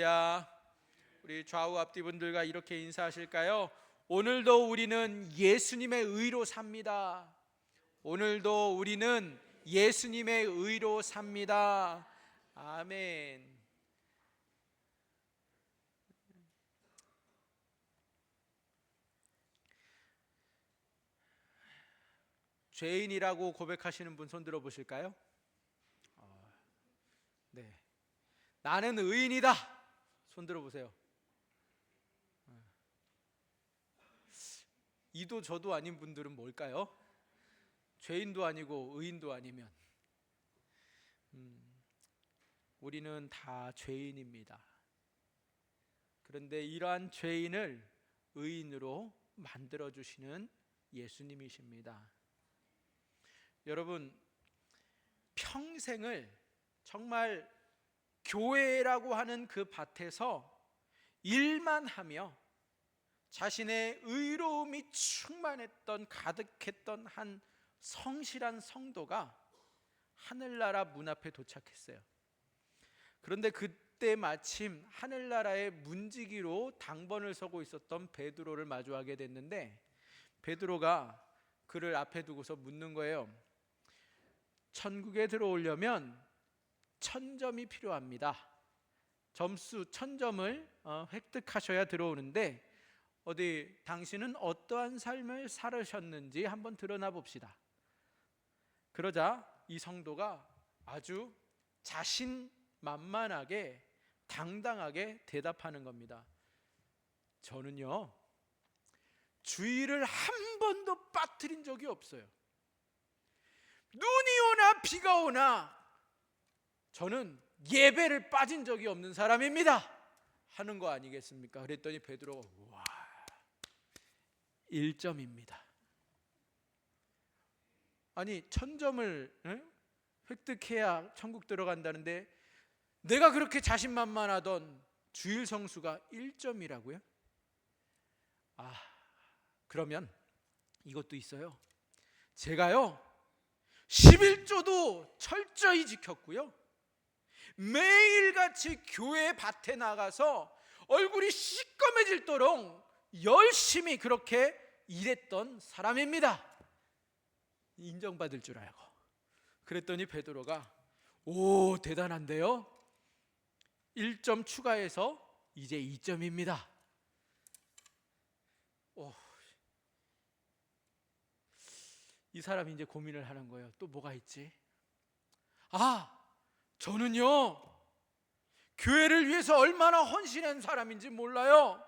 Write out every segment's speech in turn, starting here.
야, 우리 좌우 앞뒤 분들과 이렇게 인사하실까요? 오늘도 우리는 예수님의 의로 삽니다. 오늘도 우리는 예수님의 의로 삽니다. 아멘. 죄인이라고 고백하시는 분 손 들어 보실까요? 네. 나는 의인이다. 손 들어 보세요. 이도 저도 아닌 분들은 뭘까요? 죄인도 아니고 의인도 아니면 우리는 다 죄인입니다. 그런데 이러한 죄인을 의인으로 만들어 주시는 예수님이십니다. 여러분, 평생을 정말 교회라고 하는 그 밭에서 일만 하며 자신의 의로움이 충만했던, 가득했던 한 성실한 성도가 하늘나라 문 앞에 도착했어요. 그런데 그때 마침 하늘나라의 문지기로 당번을 서고 있었던 베드로를 마주하게 됐는데, 베드로가 그를 앞에 두고서 묻는 거예요. 천국에 들어오려면 1000점이 필요합니다. 점수 1000점을 획득하셔야 들어오는데, 어디 당신은 어떠한 삶을 살으셨는지 한번 드러나 봅시다. 그러자 이 성도가 아주 자신만만하게 당당하게 대답하는 겁니다. 저는요, 주의를 한 번도 빠뜨린 적이 없어요. 눈이 오나 비가 오나 저는 예배를 빠진 적이 없는 사람입니다 하는 거 아니겠습니까? 그랬더니 베드로가 와, 1점입니다. 아니 1000점을 획득해야 천국 들어간다는데 내가 그렇게 자신만만하던 주일 성수가 1점이라고요? 그러면 이것도 있어요. 제가요 11조도 철저히 지켰고요, 매일같이 교회 밭에 나가서 얼굴이 시꺼매질도록 열심히 그렇게 일했던 사람입니다. 인정받을 줄 알고. 그랬더니 베드로가 오, 대단한데요? 1점 추가해서 이제 2점입니다. 이 사람이 이제 고민을 하는 거예요. 또 뭐가 있지? 저는요 교회를 위해서 얼마나 헌신한 사람인지 몰라요.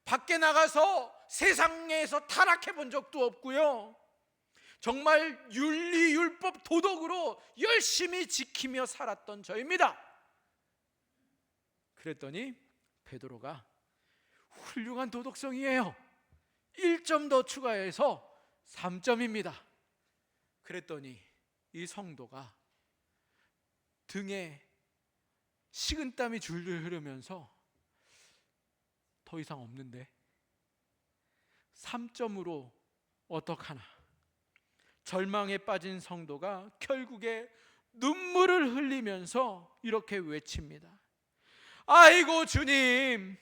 밖에 나가서 세상에서 타락해 본 적도 없고요, 정말 윤리, 율법, 도덕으로 열심히 지키며 살았던 저입니다. 그랬더니 베드로가 훌륭한 도덕성이에요. 1점 더 추가해서 3점입니다. 그랬더니 이 성도가 등에 식은땀이 줄줄 흐르면서 더 이상 없는데 3점으로 어떡하나, 절망에 빠진 성도가 결국에 눈물을 흘리면서 이렇게 외칩니다. 아이고 주님,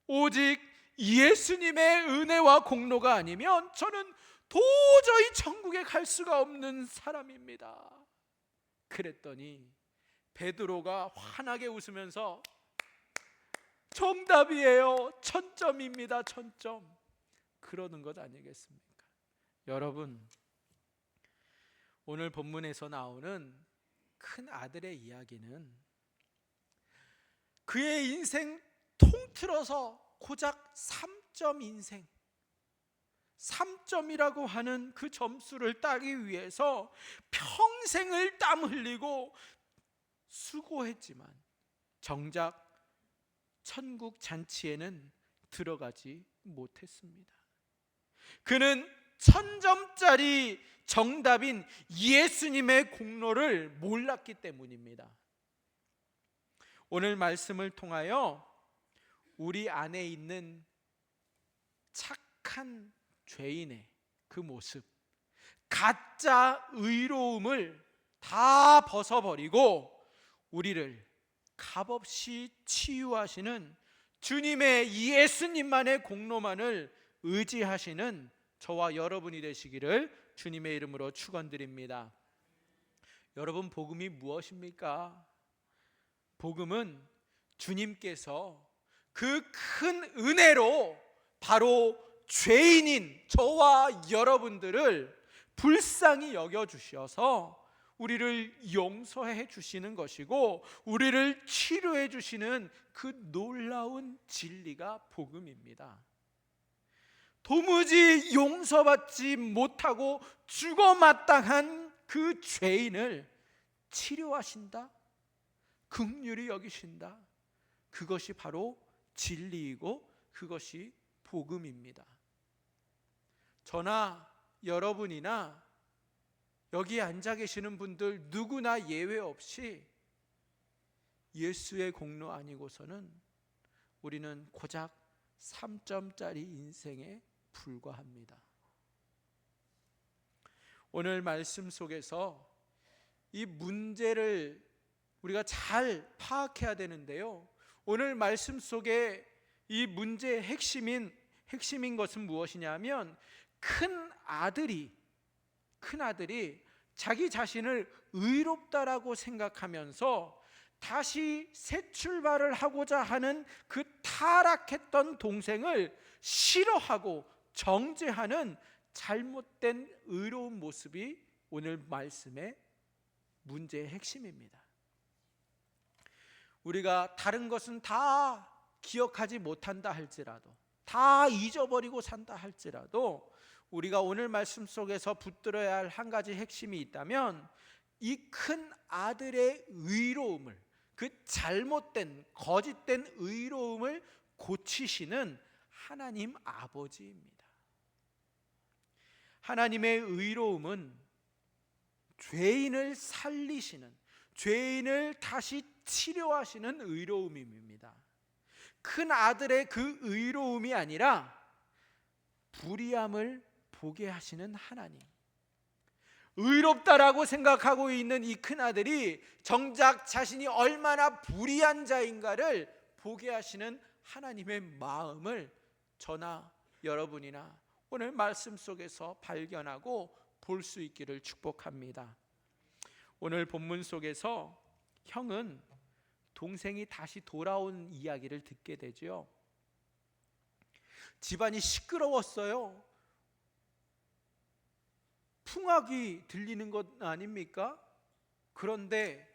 오직 예수님의 은혜와 공로가 아니면 저는 도저히 천국에 갈 수가 없는 사람입니다. 그랬더니 베드로가 환하게 웃으면서 정답이에요, 1000점입니다 1000점 그러는 것 아니겠습니까? 여러분, 오늘 본문에서 나오는 큰 아들의 이야기는 그의 인생 통틀어서 고작 3점 인생, 3점이라고 하는 그 점수를 따기 위해서 평생을 땀 흘리고 수고했지만 정작 천국 잔치에는 들어가지 못했습니다. 그는 1000점짜리 정답인 예수님의 공로를 몰랐기 때문입니다. 오늘 말씀을 통하여 우리 안에 있는 착한 죄인의 그 모습, 가짜 의로움을 다 벗어버리고 우리를 값없이 치유하시는 주님의 예수님만의 공로만을 의지하시는 저와 여러분이 되시기를 주님의 이름으로 축원드립니다. 여러분, 복음이 무엇입니까? 복음은 주님께서 그 큰 은혜로 바로 죄인인 저와 여러분들을 불쌍히 여겨주셔서 우리를 용서해 주시는 것이고 우리를 치료해 주시는 그 놀라운 진리가 복음입니다. 도무지 용서받지 못하고 죽어마땅한 그 죄인을 치료하신다, 긍휼히 여기신다. 그것이 바로 진리이고 그것이 복음입니다. 저나 여러분이나 여기 앉아 계시는 분들 누구나 예외 없이 예수의 공로 아니고서는 우리는 고작 3점짜리 인생에 불과합니다. 오늘 말씀 속에서 이 문제를 우리가 잘 파악해야 되는데요, 오늘 말씀 속에 이 문제의 핵심인 것은 무엇이냐면 큰 아들이 자기 자신을 의롭다라고 생각하면서 다시 새 출발을 하고자 하는 그 타락했던 동생을 싫어하고 정죄하는 잘못된 의로운 모습이 오늘 말씀의 문제의 핵심입니다. 우리가 다른 것은 다 기억하지 못한다 할지라도, 다 잊어버리고 산다 할지라도 우리가 오늘 말씀 속에서 붙들어야 할 한 가지 핵심이 있다면 이 큰 아들의 의로움을, 그 잘못된 거짓된 의로움을 고치시는 하나님 아버지입니다. 하나님의 의로움은 죄인을 살리시는, 죄인을 다시 치료하시는 의로움입니다. 큰 아들의 그 의로움이 아니라 불의함을 보게 하시는 하나님, 의롭다라고 생각하고 있는 이 큰아들이 정작 자신이 얼마나 불의한 자인가를 보게 하시는 하나님의 마음을 저나 여러분이나 오늘 말씀 속에서 발견하고 볼 수 있기를 축복합니다. 오늘 본문 속에서 형은 동생이 다시 돌아온 이야기를 듣게 되죠. 집안이 시끄러웠어요. 풍악이 들리는 것 아닙니까? 그런데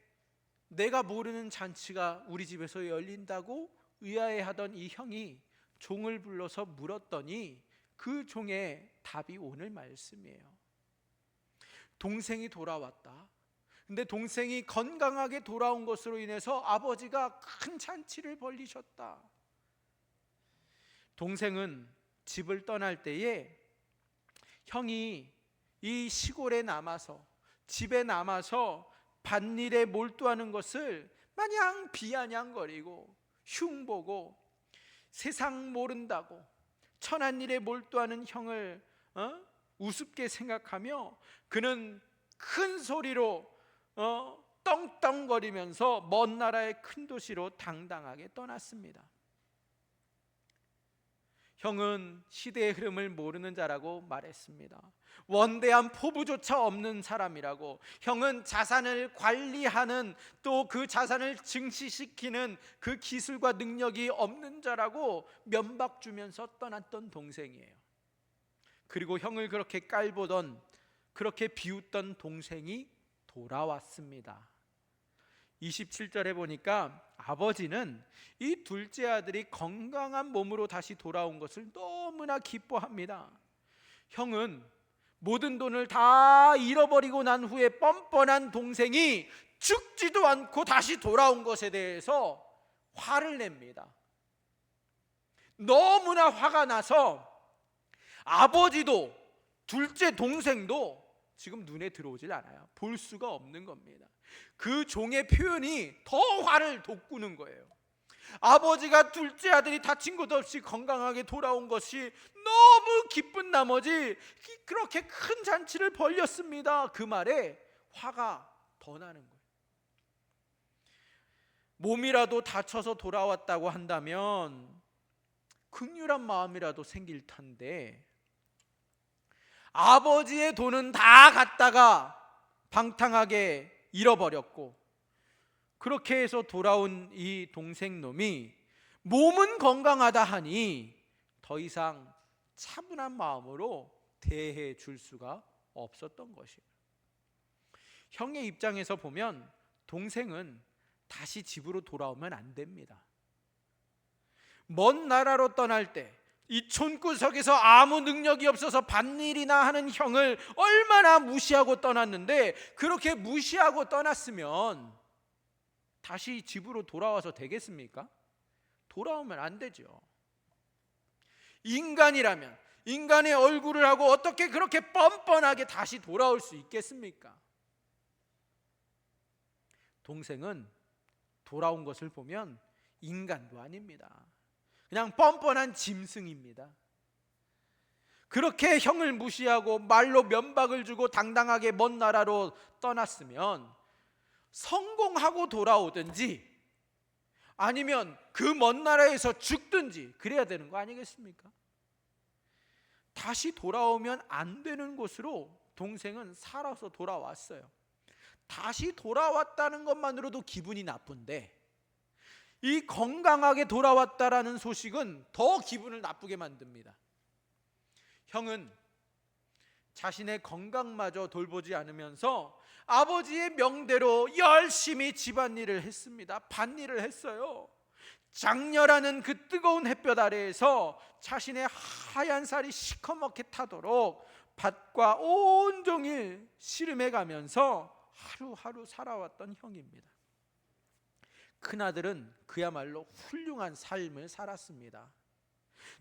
내가 모르는 잔치가 우리 집에서 열린다고 의아해하던 이 형이 종을 불러서 물었더니 그 종의 답이 오늘 말씀이에요. 동생이 돌아왔다. 근데 동생이 건강하게 돌아온 것으로 인해서 아버지가 큰 잔치를 벌리셨다. 동생은 집을 떠날 때에 형이 이 시골에 남아서, 집에 남아서 밭일에 몰두하는 것을 마냥 비아냥거리고 흉보고 세상 모른다고 천한 일에 몰두하는 형을 우습게 생각하며 그는 큰 소리로 떵떵거리면서 먼 나라의 큰 도시로 당당하게 떠났습니다. 형은 시대의 흐름을 모르는 자라고 말했습니다. 원대한 포부조차 없는 사람이라고, 형은 자산을 관리하는, 또 그 자산을 증시시키는 그 기술과 능력이 없는 자라고 면박 주면서 떠났던 동생이에요. 그리고 형을 그렇게 깔보던, 그렇게 비웃던 동생이 돌아왔습니다. 27절에 보니까 아버지는 이 둘째 아들이 건강한 몸으로 다시 돌아온 것을 너무나 기뻐합니다. 형은 모든 돈을 다 잃어버리고 난 후에 뻔뻔한 동생이 죽지도 않고 다시 돌아온 것에 대해서 화를 냅니다. 너무나 화가 나서 아버지도 둘째 동생도 지금 눈에 들어오질 않아요. 볼 수가 없는 겁니다. 그 종의 표현이 더 화를 돋구는 거예요. 아버지가 둘째 아들이 다친 것 없이 건강하게 돌아온 것이 너무 기쁜 나머지 그렇게 큰 잔치를 벌였습니다. 그 말에 화가 더 나는 거예요. 몸이라도 다쳐서 돌아왔다고 한다면 긍휼한 마음이라도 생길 텐데, 아버지의 돈은 다 갖다가 방탕하게 잃어버렸고, 그렇게 해서 돌아온 이 동생 놈이 몸은 건강하다 하니 더 이상 차분한 마음으로 대해 줄 수가 없었던 것이에요. 형의 입장에서 보면 동생은 다시 집으로 돌아오면 안 됩니다. 먼 나라로 떠날 때 이 촌구석에서 아무 능력이 없어서 밭일이나 하는 형을 얼마나 무시하고 떠났는데, 그렇게 무시하고 떠났으면 다시 집으로 돌아와서 되겠습니까? 돌아오면 안 되죠. 인간이라면 인간의 얼굴을 하고 어떻게 그렇게 뻔뻔하게 다시 돌아올 수 있겠습니까? 동생은 돌아온 것을 보면 인간도 아닙니다. 그냥 뻔뻔한 짐승입니다. 그렇게 형을 무시하고 말로 면박을 주고 당당하게 먼 나라로 떠났으면 성공하고 돌아오든지 아니면 그 먼 나라에서 죽든지 그래야 되는 거 아니겠습니까? 다시 돌아오면 안 되는 곳으로 동생은 살아서 돌아왔어요. 다시 돌아왔다는 것만으로도 기분이 나쁜데, 이 건강하게 돌아왔다라는 소식은 더 기분을 나쁘게 만듭니다. 형은 자신의 건강마저 돌보지 않으면서 아버지의 명대로 열심히 집안일을 했습니다. 밭일을 했어요. 장렬하는 그 뜨거운 햇볕 아래에서 자신의 하얀 살이 시커멓게 타도록 밭과 온종일 씨름해 가면서 하루하루 살아왔던 형입니다. 큰아들은 그야말로 훌륭한 삶을 살았습니다.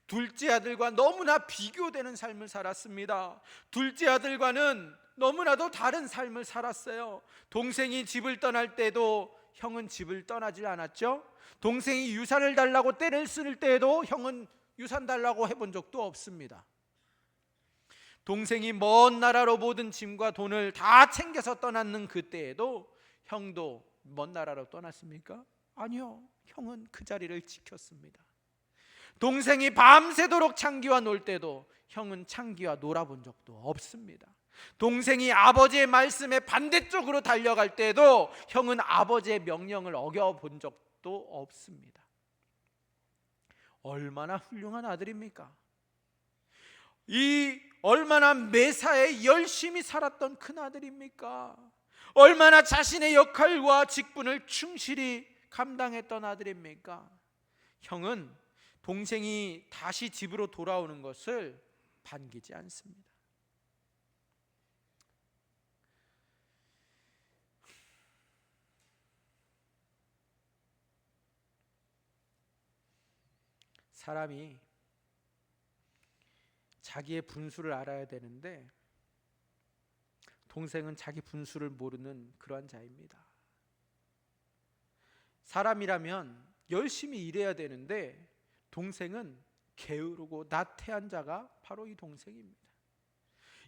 둘째 아들과 너무나 비교되는 삶을 살았습니다. 둘째 아들과는 너무나도 다른 삶을 살았어요. 동생이 집을 떠날 때도 형은 집을 떠나질 않았죠. 동생이 유산을 달라고 떼를 쓸 때에도 형은 유산 달라고 해본 적도 없습니다. 동생이 먼 나라로 모든 짐과 돈을 다 챙겨서 떠났는 그때에도 형도 먼 나라로 떠났습니까? 아니요. 형은 그 자리를 지켰습니다. 동생이 밤새도록 창기와 놀 때도 형은 창기와 놀아본 적도 없습니다. 동생이 아버지의 말씀에 반대쪽으로 달려갈 때도 형은 아버지의 명령을 어겨본 적도 없습니다. 얼마나 훌륭한 아들입니까? 이 얼마나 매사에 열심히 살았던 큰아들입니까? 얼마나 자신의 역할과 직분을 충실히 감당했던 아들입니까? 형은 동생이 다시 집으로 돌아오는 것을 반기지 않습니다. 사람이 자기의 분수를 알아야 되는데 동생은 자기 분수를 모르는 그러한 자입니다. 사람이라면 열심히 일해야 되는데 동생은 게으르고 나태한 자가 바로 이 동생입니다.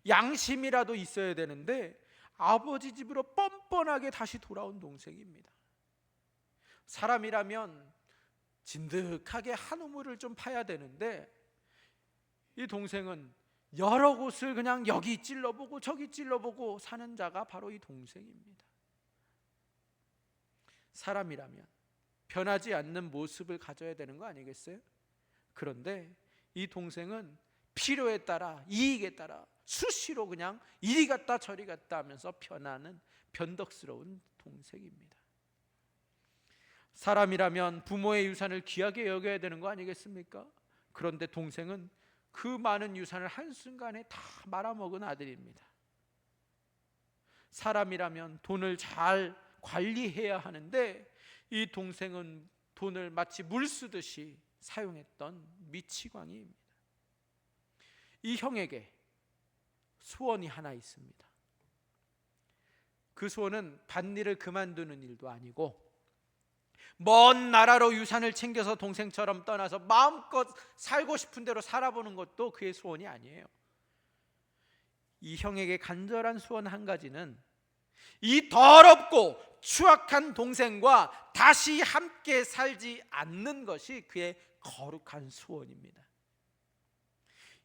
양심이라도 있어야 되는데 아버지 집으로 뻔뻔하게 다시 돌아온 동생입니다. 사람이라면 진득하게 한 우물을 좀 파야 되는데 이 동생은 여러 곳을 그냥 여기 찔러보고 저기 찔러보고 사는 자가 바로 이 동생입니다. 사람이라면 변하지 않는 모습을 가져야 되는 거 아니겠어요? 그런데 이 동생은 필요에 따라 이익에 따라 수시로 그냥 이리 갔다 저리 갔다 하면서 변하는 변덕스러운 동생입니다. 사람이라면 부모의 유산을 귀하게 여겨야 되는 거 아니겠습니까? 그런데 동생은 그 많은 유산을 한순간에 다 말아먹은 아들입니다. 사람이라면 돈을 잘 관리해야 하는데 이 동생은 돈을 마치 물 쓰듯이 사용했던 미치광이입니다. 이 형에게 소원이 하나 있습니다. 그 소원은 밭일을 그만두는 일도 아니고 먼 나라로 유산을 챙겨서 동생처럼 떠나서 마음껏 살고 싶은 대로 살아보는 것도 그의 소원이 아니에요. 이 형에게 간절한 소원 한 가지는 이 더럽고 추악한 동생과 다시 함께 살지 않는 것이 그의 거룩한 소원입니다.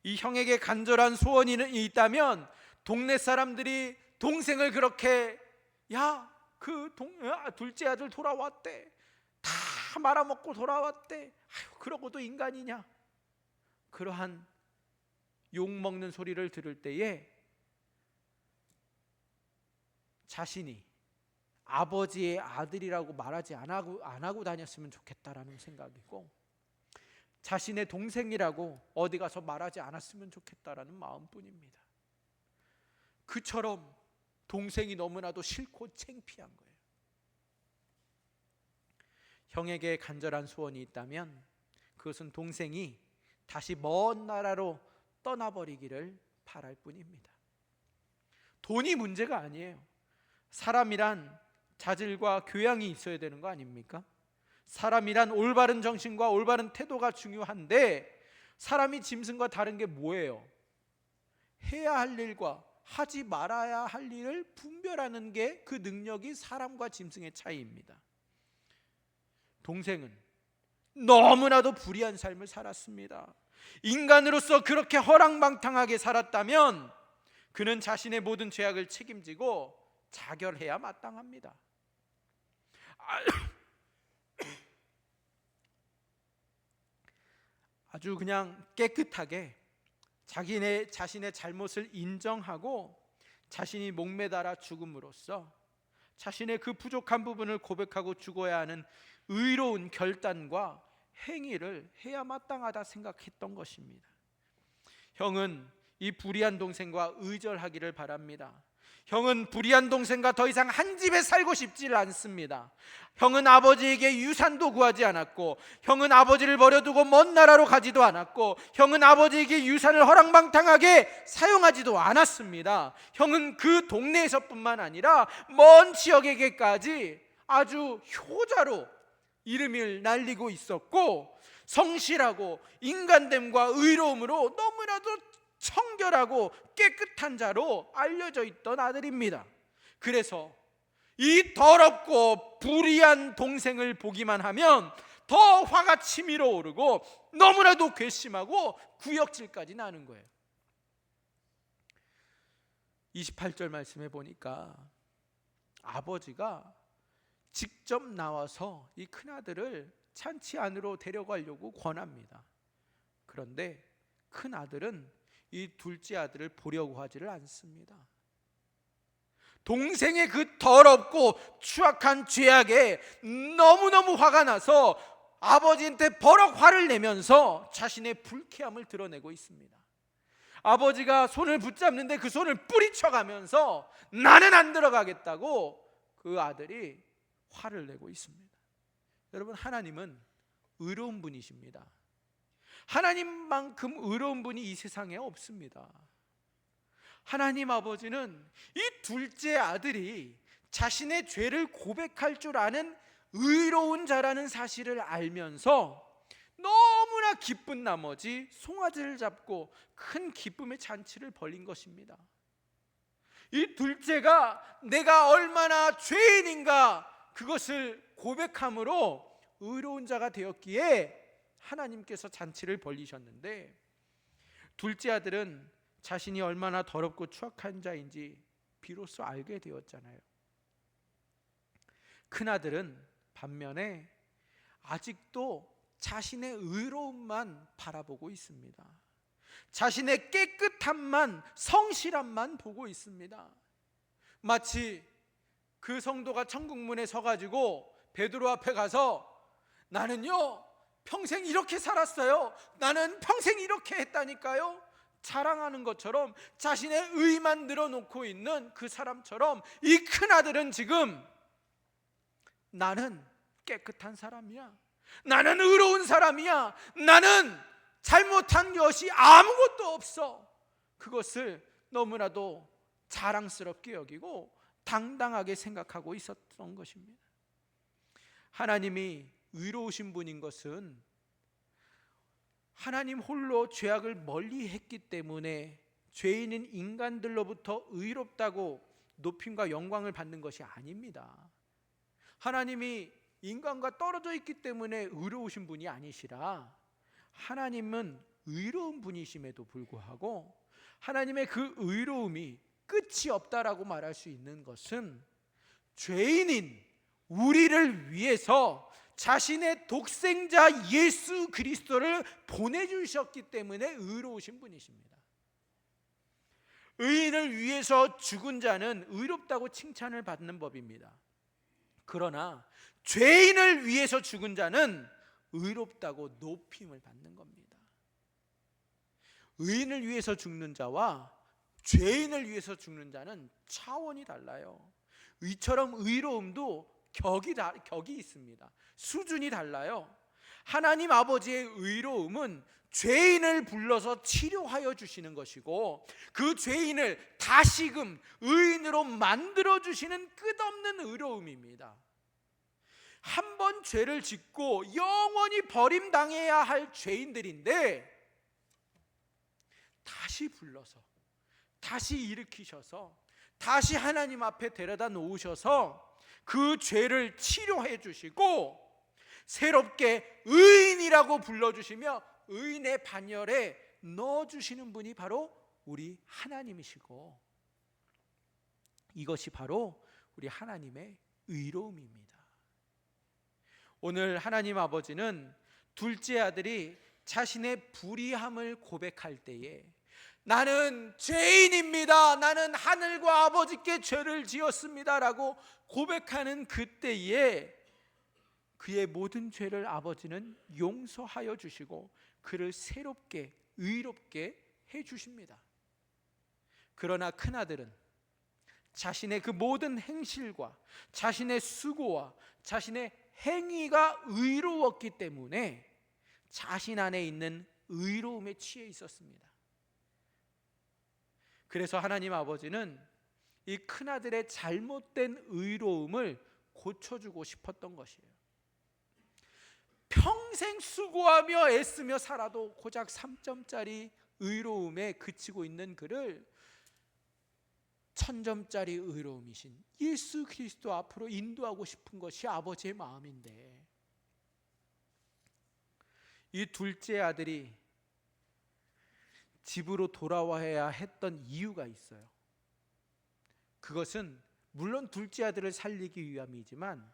이 형에게 간절한 소원이 있다면 동네 사람들이 동생을 그렇게 둘째 아들 돌아왔대, 다 말아먹고 돌아왔대, 아유 그러고도 인간이냐, 그러한 욕먹는 소리를 들을 때에 자신이 아버지의 아들이라고 말하지 안 하고 다녔으면 좋겠다라는 생각이고, 자신의 동생이라고 어디 가서 말하지 않았으면 좋겠다라는 마음뿐입니다. 그처럼 동생이 너무나도 싫고 창피한 거예요. 형에게 간절한 소원이 있다면 그것은 동생이 다시 먼 나라로 떠나버리기를 바랄 뿐입니다. 돈이 문제가 아니에요. 사람이란 자질과 교양이 있어야 되는 거 아닙니까? 사람이란 올바른 정신과 올바른 태도가 중요한데, 사람이 짐승과 다른 게 뭐예요? 해야 할 일과 하지 말아야 할 일을 분별하는 게 그 능력이 사람과 짐승의 차이입니다. 동생은 너무나도 불의한 삶을 살았습니다. 인간으로서 그렇게 허랑방탕하게 살았다면 그는 자신의 모든 죄악을 책임지고 자결해야 마땅합니다. 아주 그냥 깨끗하게 자신의 잘못을 인정하고 자신이 목매달아 죽음으로써 자신의 그 부족한 부분을 고백하고 죽어야 하는 의로운 결단과 행위를 해야 마땅하다 생각했던 것입니다. 형은 이 불의한 동생과 의절하기를 바랍니다. 형은 불의한 동생과 더 이상 한 집에 살고 싶지 않습니다. 형은 아버지에게 유산도 구하지 않았고, 형은 아버지를 버려두고 먼 나라로 가지도 않았고, 형은 아버지에게 유산을 허랑방탕하게 사용하지도 않았습니다. 형은 그 동네에서뿐만 아니라 먼 지역에게까지 아주 효자로 이름을 날리고 있었고, 성실하고 인간됨과 의로움으로 너무나도 청결하고 깨끗한 자로 알려져 있던 아들입니다. 그래서 이 더럽고 불의한 동생을 보기만 하면 더 화가 치밀어 오르고 너무나도 괘씸하고 구역질까지 나는 거예요. 28절 말씀해 보니까 아버지가 직접 나와서 이 큰아들을 잔치 안으로 데려가려고 권합니다. 그런데 큰아들은 이 둘째 아들을 보려고 하지를 않습니다. 동생의 그 더럽고 추악한 죄악에 너무너무 화가 나서 아버지한테 버럭 화를 내면서 자신의 불쾌함을 드러내고 있습니다. 아버지가 손을 붙잡는데 그 손을 뿌리쳐가면서 나는 안 들어가겠다고 그 아들이 화를 내고 있습니다. 여러분, 하나님은 의로운 분이십니다. 하나님만큼 의로운 분이 이 세상에 없습니다. 하나님 아버지는 이 둘째 아들이 자신의 죄를 고백할 줄 아는 의로운 자라는 사실을 알면서 너무나 기쁜 나머지 송아지를 잡고 큰 기쁨의 잔치를 벌인 것입니다. 이 둘째가 내가 얼마나 죄인인가 그것을 고백함으로 의로운 자가 되었기에 하나님께서 잔치를 벌리셨는데, 둘째 아들은 자신이 얼마나 더럽고 추악한 자인지 비로소 알게 되었잖아요. 큰아들은 반면에 아직도 자신의 의로움만 바라보고 있습니다. 자신의 깨끗함만, 성실함만 보고 있습니다. 마치 그 성도가 천국문에 서가지고 베드로 앞에 가서 나는요 평생 이렇게 살았어요, 나는 평생 이렇게 했다니까요 자랑하는 것처럼 자신의 의만 늘어놓고 있는 그 사람처럼 이 큰아들은 지금 나는 깨끗한 사람이야, 나는 의로운 사람이야, 나는 잘못한 것이 아무것도 없어, 그것을 너무나도 자랑스럽게 여기고 당당하게 생각하고 있었던 것입니다. 하나님이 의로우신 분인 것은 하나님 홀로 죄악을 멀리 했기 때문에 죄인인 인간들로부터 의롭다고 높임과 영광을 받는 것이 아닙니다. 하나님이 인간과 떨어져 있기 때문에 의로우신 분이 아니시라, 하나님은 의로운 분이심에도 불구하고 하나님의 그 의로움이 끝이 없다라고 말할 수 있는 것은 죄인인 우리를 위해서 자신의 독생자 예수 그리스도를 보내주셨기 때문에 의로우신 분이십니다. 의인을 위해서 죽은 자는 의롭다고 칭찬을 받는 법입니다. 그러나 죄인을 위해서 죽은 자는 의롭다고 높임을 받는 겁니다. 의인을 위해서 죽는 자와 죄인을 위해서 죽는 자는 차원이 달라요. 이처럼 의로움도 격이 있습니다. 수준이 달라요. 하나님 아버지의 의로움은 죄인을 불러서 치료하여 주시는 것이고, 그 죄인을 다시금 의인으로 만들어 주시는 끝없는 의로움입니다. 한 번 죄를 짓고 영원히 버림당해야 할 죄인들인데 다시 불러서 다시 일으키셔서 다시 하나님 앞에 데려다 놓으셔서 그 죄를 치료해 주시고 새롭게 의인이라고 불러주시며 의인의 반열에 넣어주시는 분이 바로 우리 하나님이시고, 이것이 바로 우리 하나님의 의로움입니다. 오늘 하나님 아버지는 둘째 아들이 자신의 불의함을 고백할 때에 나는 죄인입니다, 나는 하늘과 아버지께 죄를 지었습니다 라고 고백하는 그때에 그의 모든 죄를 아버지는 용서하여 주시고 그를 새롭게 의롭게 해 주십니다. 그러나 큰아들은 자신의 그 모든 행실과 자신의 수고와 자신의 행위가 의로웠기 때문에 자신 안에 있는 의로움에 취해 있었습니다. 그래서 하나님 아버지는 이 큰아들의 잘못된 의로움을 고쳐주고 싶었던 것이에요. 평생 수고하며 애쓰며 살아도 고작 3점짜리 의로움에 그치고 있는 그를 1000점짜리 의로움이신 예수 그리스도 앞으로 인도하고 싶은 것이 아버지의 마음인데, 이 둘째 아들이 집으로 돌아와야 했던 이유가 있어요. 그것은 물론 둘째 아들을 살리기 위함이지만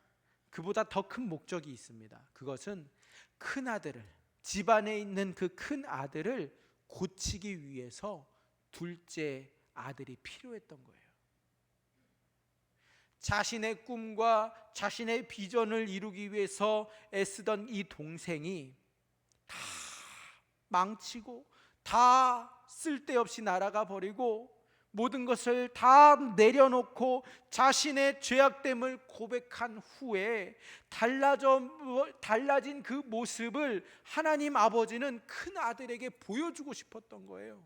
그보다 더 큰 목적이 있습니다. 그것은 큰 아들을, 집안에 있는 그 큰 아들을 고치기 위해서 둘째 아들이 필요했던 거예요. 자신의 꿈과 자신의 비전을 이루기 위해서 애쓰던 이 동생이 다 망치고 다 쓸데없이 날아가 버리고 모든 것을 다 내려놓고 자신의 죄악됨을 고백한 후에 달라진 그 모습을 하나님 아버지는 큰 아들에게 보여주고 싶었던 거예요.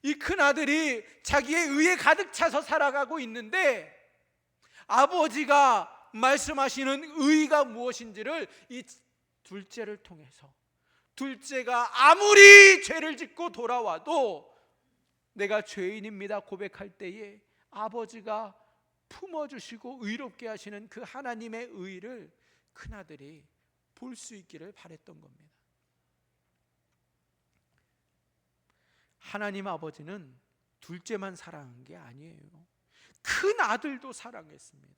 이 큰 아들이 자기의 의에 가득 차서 살아가고 있는데 아버지가 말씀하시는 의가 무엇인지를 이 둘째를 통해서, 둘째가 아무리 죄를 짓고 돌아와도 내가 죄인입니다 고백할 때에 아버지가 품어주시고 의롭게 하시는 그 하나님의 의를 큰아들이 볼 수 있기를 바랬던 겁니다. 하나님 아버지는 둘째만 사랑한 게 아니에요. 큰 아들도 사랑했습니다.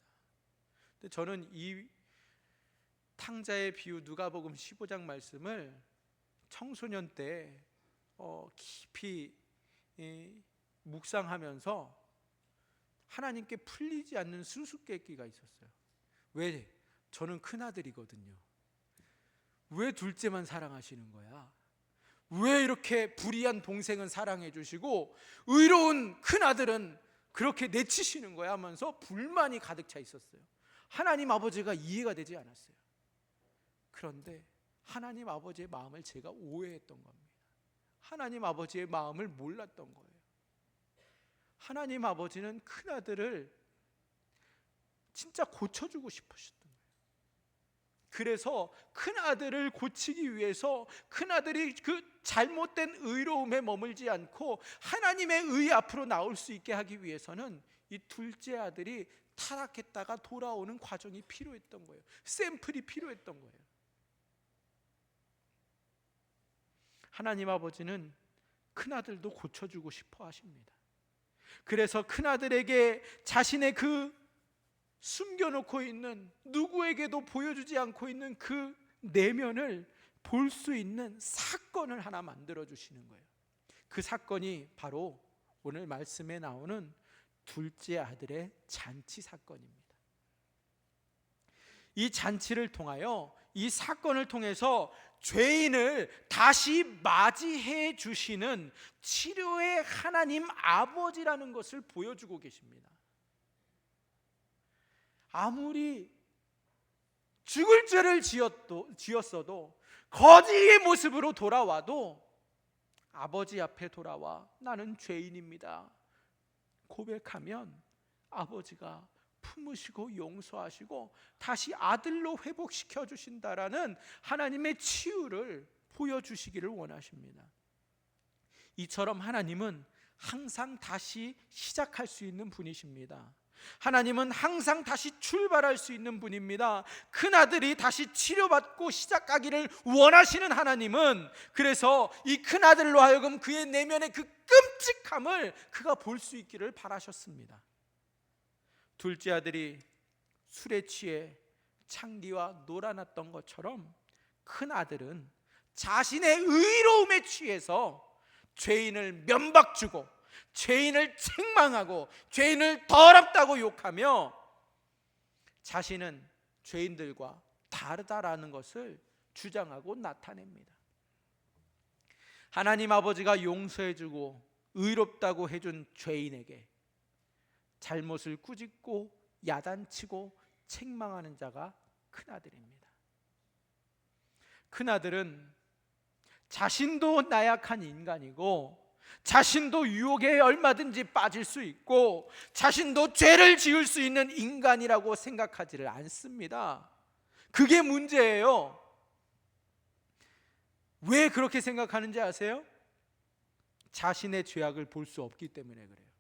근데 저는 이 탕자의 비유 누가복음 15장 말씀을 청소년 때 깊이 묵상하면서 하나님께 풀리지 않는 수수께끼가 있었어요. 왜? 저는 큰아들이거든요. 왜 둘째만 사랑하시는 거야? 왜 이렇게 불의한 동생은 사랑해 주시고 의로운 큰아들은 그렇게 내치시는 거야 하면서 불만이 가득 차 있었어요. 하나님 아버지가 이해가 되지 않았어요. 그런데 하나님 아버지의 마음을 제가 오해했던 겁니다. 하나님 아버지의 마음을 몰랐던 거예요. 하나님 아버지는 큰아들을 진짜 고쳐주고 싶으셨던 거예요. 그래서 큰 아들을 고치기 위해서 큰 아들이 그 잘못된 의로움에 머물지 않고 하나님의 의 앞으로 나올 수 있게 하기 위해서는 이 둘째 아들이 타락했다가 돌아오는 과정이 필요했던 거예요. 샘플이 필요했던 거예요. 하나님 아버지는 큰아들도 고쳐주고 싶어 하십니다. 그래서 큰아들에게 자신의 그 숨겨놓고 있는, 누구에게도 보여주지 않고 있는 그 내면을 볼 수 있는 사건을 하나 만들어 주시는 거예요. 그 사건이 바로 오늘 말씀에 나오는 둘째 아들의 잔치 사건입니다. 이 잔치를 통하여, 이 사건을 통해서 죄인을 다시 맞이해 주시는 치료의 하나님 아버지라는 것을 보여주고 계십니다. 아무리 죽을 죄를 지었어도 거지의 모습으로 돌아와도 아버지 앞에 돌아와 나는 죄인입니다 고백하면 아버지가 품으시고 용서하시고 다시 아들로 회복시켜 주신다라는 하나님의 치유를 보여주시기를 원하십니다. 이처럼 하나님은 항상 다시 시작할 수 있는 분이십니다. 하나님은 항상 다시 출발할 수 있는 분입니다. 큰아들이 다시 치료받고 시작하기를 원하시는 하나님은, 그래서 이 큰아들로 하여금 그의 내면의 그 끔찍함을 그가 볼 수 있기를 바라셨습니다. 둘째 아들이 술에 취해 창기와 놀아났던 것처럼 큰아들은 자신의 의로움에 취해서 죄인을 면박주고 죄인을 책망하고 죄인을 더럽다고 욕하며 자신은 죄인들과 다르다라는 것을 주장하고 나타냅니다. 하나님 아버지가 용서해주고 의롭다고 해준 죄인에게 잘못을 꾸짖고 야단치고 책망하는 자가 큰아들입니다. 큰아들은 자신도 나약한 인간이고 자신도 유혹에 얼마든지 빠질 수 있고 자신도 죄를 지을 수 있는 인간이라고 생각하지를 않습니다. 그게 문제예요. 왜 그렇게 생각하는지 아세요? 자신의 죄악을 볼 수 없기 때문에 그래요.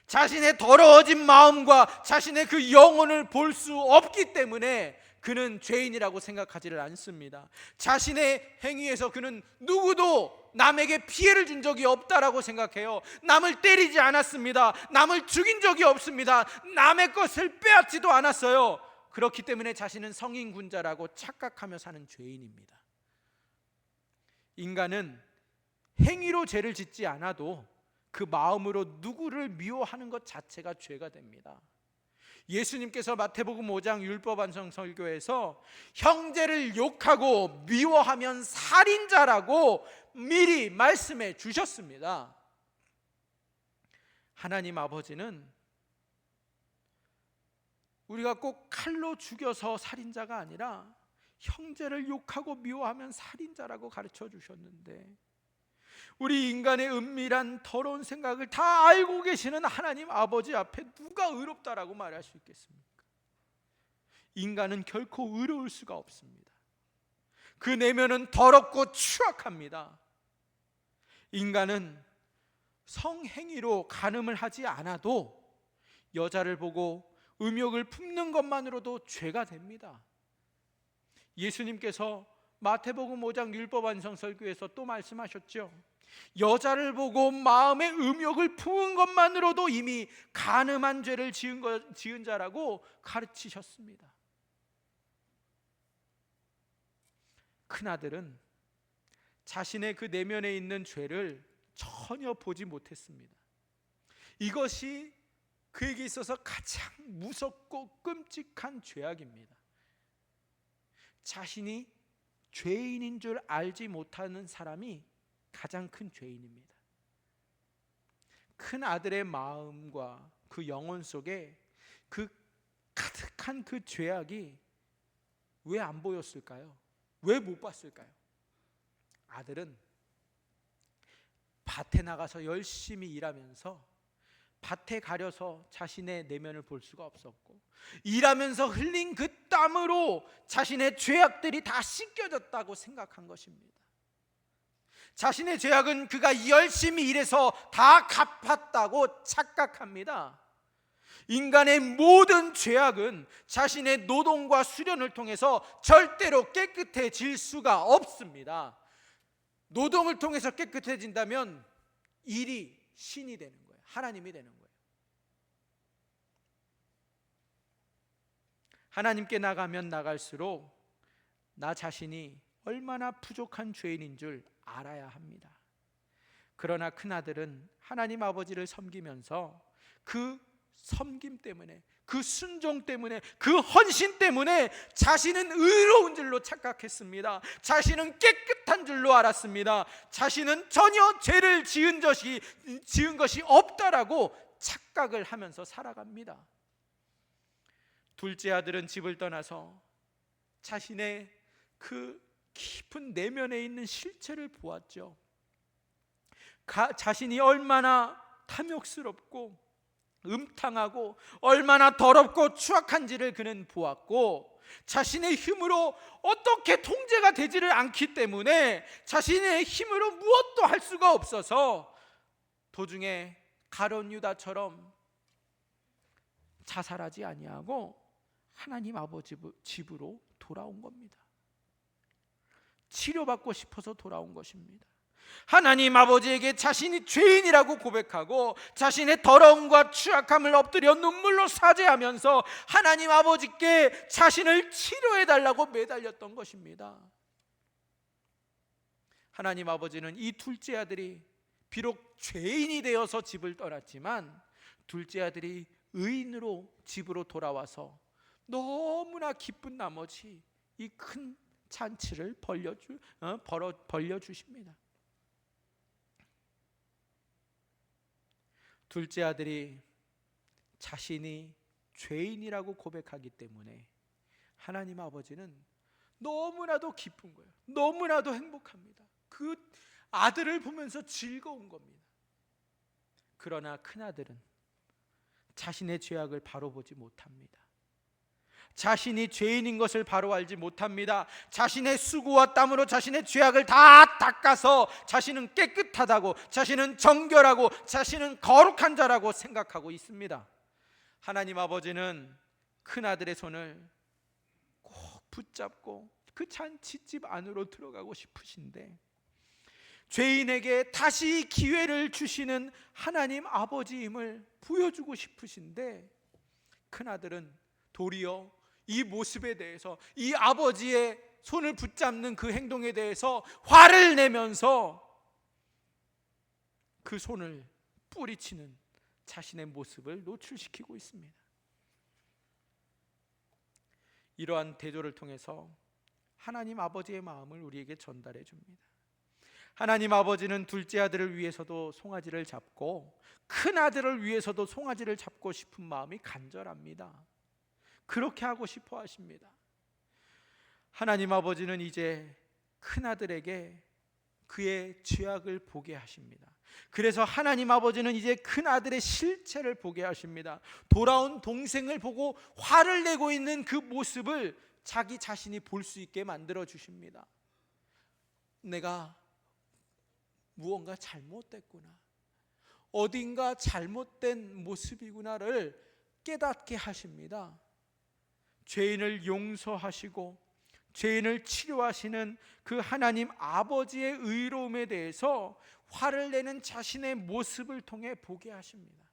자신의 더러워진 마음과 자신의 그 영혼을 볼 수 없기 때문에 그는 죄인이라고 생각하지를 않습니다. 자신의 행위에서 그는 누구도 남에게 피해를 준 적이 없다라고 생각해요. 남을 때리지 않았습니다. 남을 죽인 적이 없습니다. 남의 것을 빼앗지도 않았어요. 그렇기 때문에 자신은 성인군자라고 착각하며 사는 죄인입니다. 인간은 행위로 죄를 짓지 않아도 그 마음으로 누구를 미워하는 것 자체가 죄가 됩니다. 예수님께서 마태복음 5장 율법완성 설교에서 형제를 욕하고 미워하면 살인자라고 미리 말씀해 주셨습니다. 하나님 아버지는 우리가 꼭 칼로 죽여서 살인자가 아니라 형제를 욕하고 미워하면 살인자라고 가르쳐 주셨는데, 우리 인간의 은밀한 더러운 생각을 다 알고 계시는 하나님 아버지 앞에 누가 의롭다라고 말할 수 있겠습니까? 인간은 결코 의로울 수가 없습니다. 그 내면은 더럽고 추악합니다. 인간은 성행위로 간음을 하지 않아도 여자를 보고 음욕을 품는 것만으로도 죄가 됩니다. 예수님께서 마태복음 5장 율법완성 설교에서 또 말씀하셨죠. 여자를 보고 마음의 음욕을 품은 것만으로도 이미 간음한 죄를 지은 자라고 가르치셨습니다. 큰아들은 자신의 그 내면에 있는 죄를 전혀 보지 못했습니다. 이것이 그에게 있어서 가장 무섭고 끔찍한 죄악입니다. 자신이 죄인인 줄 알지 못하는 사람이 가장 큰 죄인입니다. 큰 아들의 마음과 그 영혼 속에 그 가득한 그 죄악이 왜 안 보였을까요? 왜 못 봤을까요? 아들은 밭에 나가서 열심히 일하면서 밭에 가려서 자신의 내면을 볼 수가 없었고, 일하면서 흘린 그 땀으로 자신의 죄악들이 다 씻겨졌다고 생각한 것입니다. 자신의 죄악은 그가 열심히 일해서 다 갚았다고 착각합니다. 인간의 모든 죄악은 자신의 노동과 수련을 통해서 절대로 깨끗해질 수가 없습니다. 노동을 통해서 깨끗해진다면 일이 신이 되는 거예요. 하나님이 되는 거예요. 하나님께 나가면 나갈수록 나 자신이 얼마나 부족한 죄인인 줄 알아야 합니다. 그러나 큰아들은 하나님 아버지를 섬기면서 그 섬김 때문에, 그 순종 때문에, 그 헌신 때문에 자신은 의로운 줄로 착각했습니다. 자신은 깨끗한 줄로 알았습니다. 자신은 전혀 죄를 지은 것이 없다라고 착각을 하면서 살아갑니다. 둘째 아들은 집을 떠나서 자신의 그 깊은 내면에 있는 실체를 보았죠. 자신이 얼마나 탐욕스럽고 음탕하고 얼마나 더럽고 추악한지를 그는 보았고, 자신의 힘으로 어떻게 통제가 되지를 않기 때문에 자신의 힘으로 무엇도 할 수가 없어서 도중에 가룟 유다처럼 자살하지 아니하고 하나님 아버지 집으로 돌아온 겁니다. 치료받고 싶어서 돌아온 것입니다. 하나님 아버지에게 자신이 죄인이라고 고백하고 자신의 더러움과 추악함을 엎드려 눈물로 사죄하면서 하나님 아버지께 자신을 치료해달라고 매달렸던 것입니다. 하나님 아버지는 이 둘째 아들이 비록 죄인이 되어서 집을 떠났지만 둘째 아들이 의인으로 집으로 돌아와서 너무나 기쁜 나머지 이 큰 잔치를 벌려주십니다. 둘째 아들이 자신이 죄인이라고 고백하기 때문에 하나님 아버지는 너무나도 기쁜 거예요. 너무나도 행복합니다. 그 아들을 보면서 즐거운 겁니다. 그러나 큰아들은 자신의 죄악을 바로 보지 못합니다. 자신이 죄인인 것을 바로 알지 못합니다. 자신의 수고와 땀으로 자신의 죄악을 다 닦아서 자신은 깨끗하다고, 자신은 정결하고, 자신은 거룩한 자라고 생각하고 있습니다. 하나님 아버지는 큰아들의 손을 꼭 붙잡고 그 잔치집 안으로 들어가고 싶으신데, 죄인에게 다시 기회를 주시는 하나님 아버지임을 보여주고 싶으신데, 큰아들은 도리어 이 모습에 대해서, 이 아버지의 손을 붙잡는 그 행동에 대해서 화를 내면서 그 손을 뿌리치는 자신의 모습을 노출시키고 있습니다. 이러한 대조를 통해서 하나님 아버지의 마음을 우리에게 전달해 줍니다. 하나님 아버지는 둘째 아들을 위해서도 송아지를 잡고 큰 아들을 위해서도 송아지를 잡고 싶은 마음이 간절합니다. 그렇게 하고 싶어 하십니다. 하나님 아버지는 이제 큰아들에게 그의 죄악을 보게 하십니다. 그래서 하나님 아버지는 이제 큰아들의 실체를 보게 하십니다. 돌아온 동생을 보고 화를 내고 있는 그 모습을 자기 자신이 볼 수 있게 만들어 주십니다. 내가 무언가 잘못됐구나, 어딘가 잘못된 모습이구나를 깨닫게 하십니다. 죄인을 용서하시고 죄인을 치료하시는 그 하나님 아버지의 의로움에 대해서 화를 내는 자신의 모습을 통해 보게 하십니다.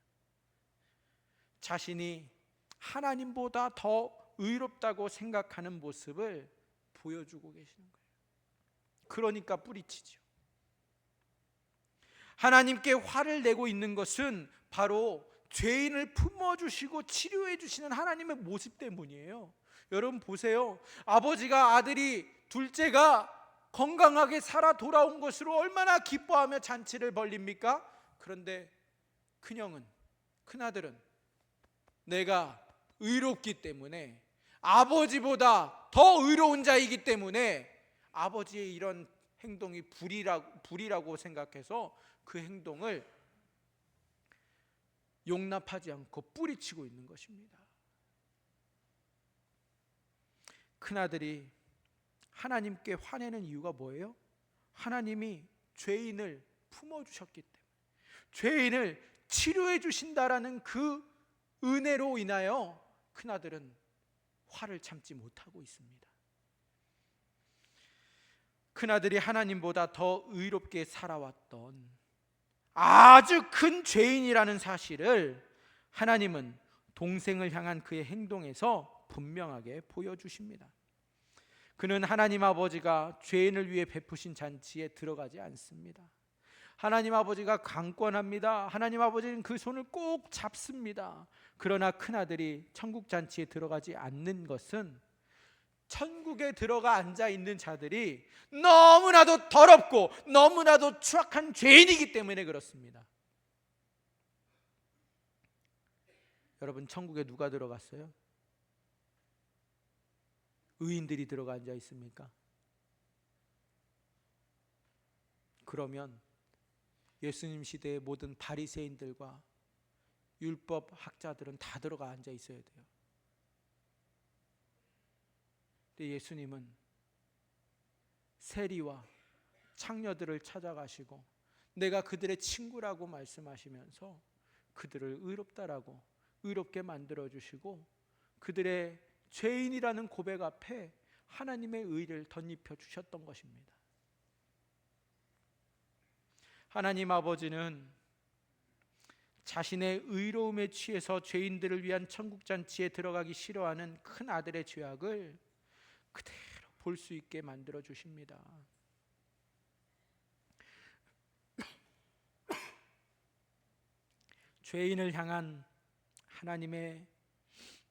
자신이 하나님보다 더 의롭다고 생각하는 모습을 보여주고 계시는 거예요. 그러니까 뿌리치죠. 하나님께 화를 내고 있는 것은 바로 죄인을 품어주시고 치료해 주시는 하나님의 모습 때문이에요. 여러분 보세요. 아버지가 아들이, 둘째가 건강하게 살아 돌아온 것으로 얼마나 기뻐하며 잔치를 벌립니까? 그런데 큰아들은 내가 의롭기 때문에, 아버지보다 더 의로운 자이기 때문에 아버지의 이런 행동이 불이라고 생각해서 그 행동을 용납하지 않고 뿌리치고 있는 것입니다. 큰아들이 하나님께 화내는 이유가 뭐예요? 하나님이 죄인을 품어주셨기 때문에, 죄인을 치료해 주신다라는 그 은혜로 인하여 큰아들은 화를 참지 못하고 있습니다. 큰아들이 하나님보다 더 의롭게 살아왔던 아주 큰 죄인이라는 사실을 하나님은 동생을 향한 그의 행동에서 분명하게 보여주십니다. 그는 하나님 아버지가 죄인을 위해 베푸신 잔치에 들어가지 않습니다. 하나님 아버지가 강권합니다. 하나님 아버지는 그 손을 꼭 잡습니다. 그러나 큰아들이 천국 잔치에 들어가지 않는 것은 천국에 들어가 앉아 있는 자들이 너무나도 더럽고 너무나도 추악한 죄인이기 때문에 그렇습니다. 여러분, 천국에 누가 들어갔어요? 의인들이 들어가 앉아 있습니까? 그러면 예수님 시대의 모든 바리새인들과 율법 학자들은 다 들어가 앉아 있어야 돼요. 근데 예수님은 세리와 창녀들을 찾아가시고 내가 그들의 친구라고 말씀하시면서 그들을 의롭다라고 의롭게 만들어주시고 그들의 죄인이라는 고백 앞에 하나님의 의를 덧입혀 주셨던 것입니다. 하나님 아버지는 자신의 의로움에 취해서 죄인들을 위한 천국잔치에 들어가기 싫어하는 큰 아들의 죄악을 그대로 볼 수 있게 만들어 주십니다. 죄인을 향한 하나님의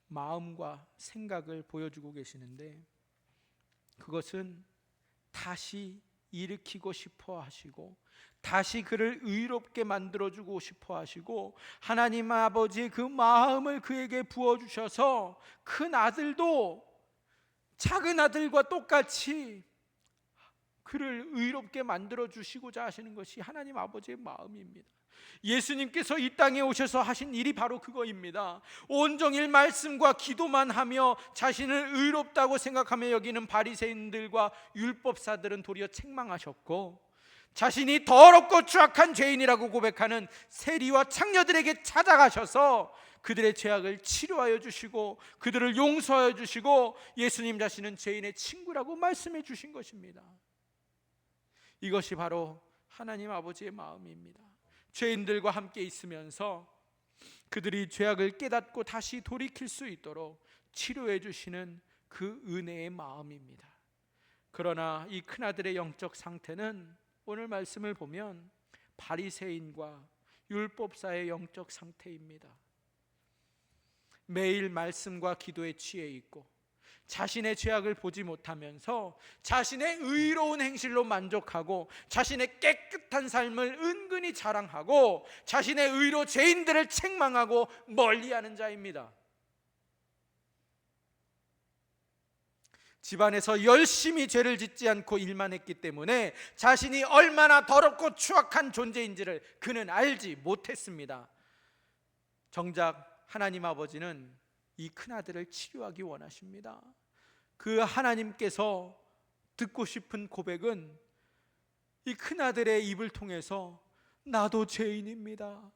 마음과 생각을 보여주고 계시는데, 그것은 다시 일으키고 싶어 하시고 다시 그를 의롭게 만들어주고 싶어 하시고 하나님 아버지의 그 마음을 그에게 부어주셔서 큰 아들도 작은 아들과 똑같이 그를 의롭게 만들어주시고자 하시는 것이 하나님 아버지의 마음입니다. 예수님께서 이 땅에 오셔서 하신 일이 바로 그거입니다. 온종일 말씀과 기도만 하며 자신을 의롭다고 생각하며 여기는 바리새인들과 율법사들은 도리어 책망하셨고, 자신이 더럽고 추악한 죄인이라고 고백하는 세리와 창녀들에게 찾아가셔서 그들의 죄악을 치료하여 주시고 그들을 용서하여 주시고 예수님 자신은 죄인의 친구라고 말씀해 주신 것입니다. 이것이 바로 하나님 아버지의 마음입니다. 죄인들과 함께 있으면서 그들이 죄악을 깨닫고 다시 돌이킬 수 있도록 치료해 주시는 그 은혜의 마음입니다. 그러나 이 큰아들의 영적 상태는 오늘 말씀을 보면 바리새인과 율법사의 영적 상태입니다. 매일 말씀과 기도에 취해 있고 자신의 죄악을 보지 못하면서 자신의 의로운 행실로 만족하고 자신의 깨끗한 삶을 은근히 자랑하고 자신의 의로 죄인들을 책망하고 멀리하는 자입니다. 집안에서 열심히 죄를 짓지 않고 일만 했기 때문에 자신이 얼마나 더럽고 추악한 존재인지를 그는 알지 못했습니다. 정작 하나님 아버지는 이 큰아들을 치료하기 원하십니다. 그 하나님께서 듣고 싶은 고백은 이 큰아들의 입을 통해서 나도 죄인입니다.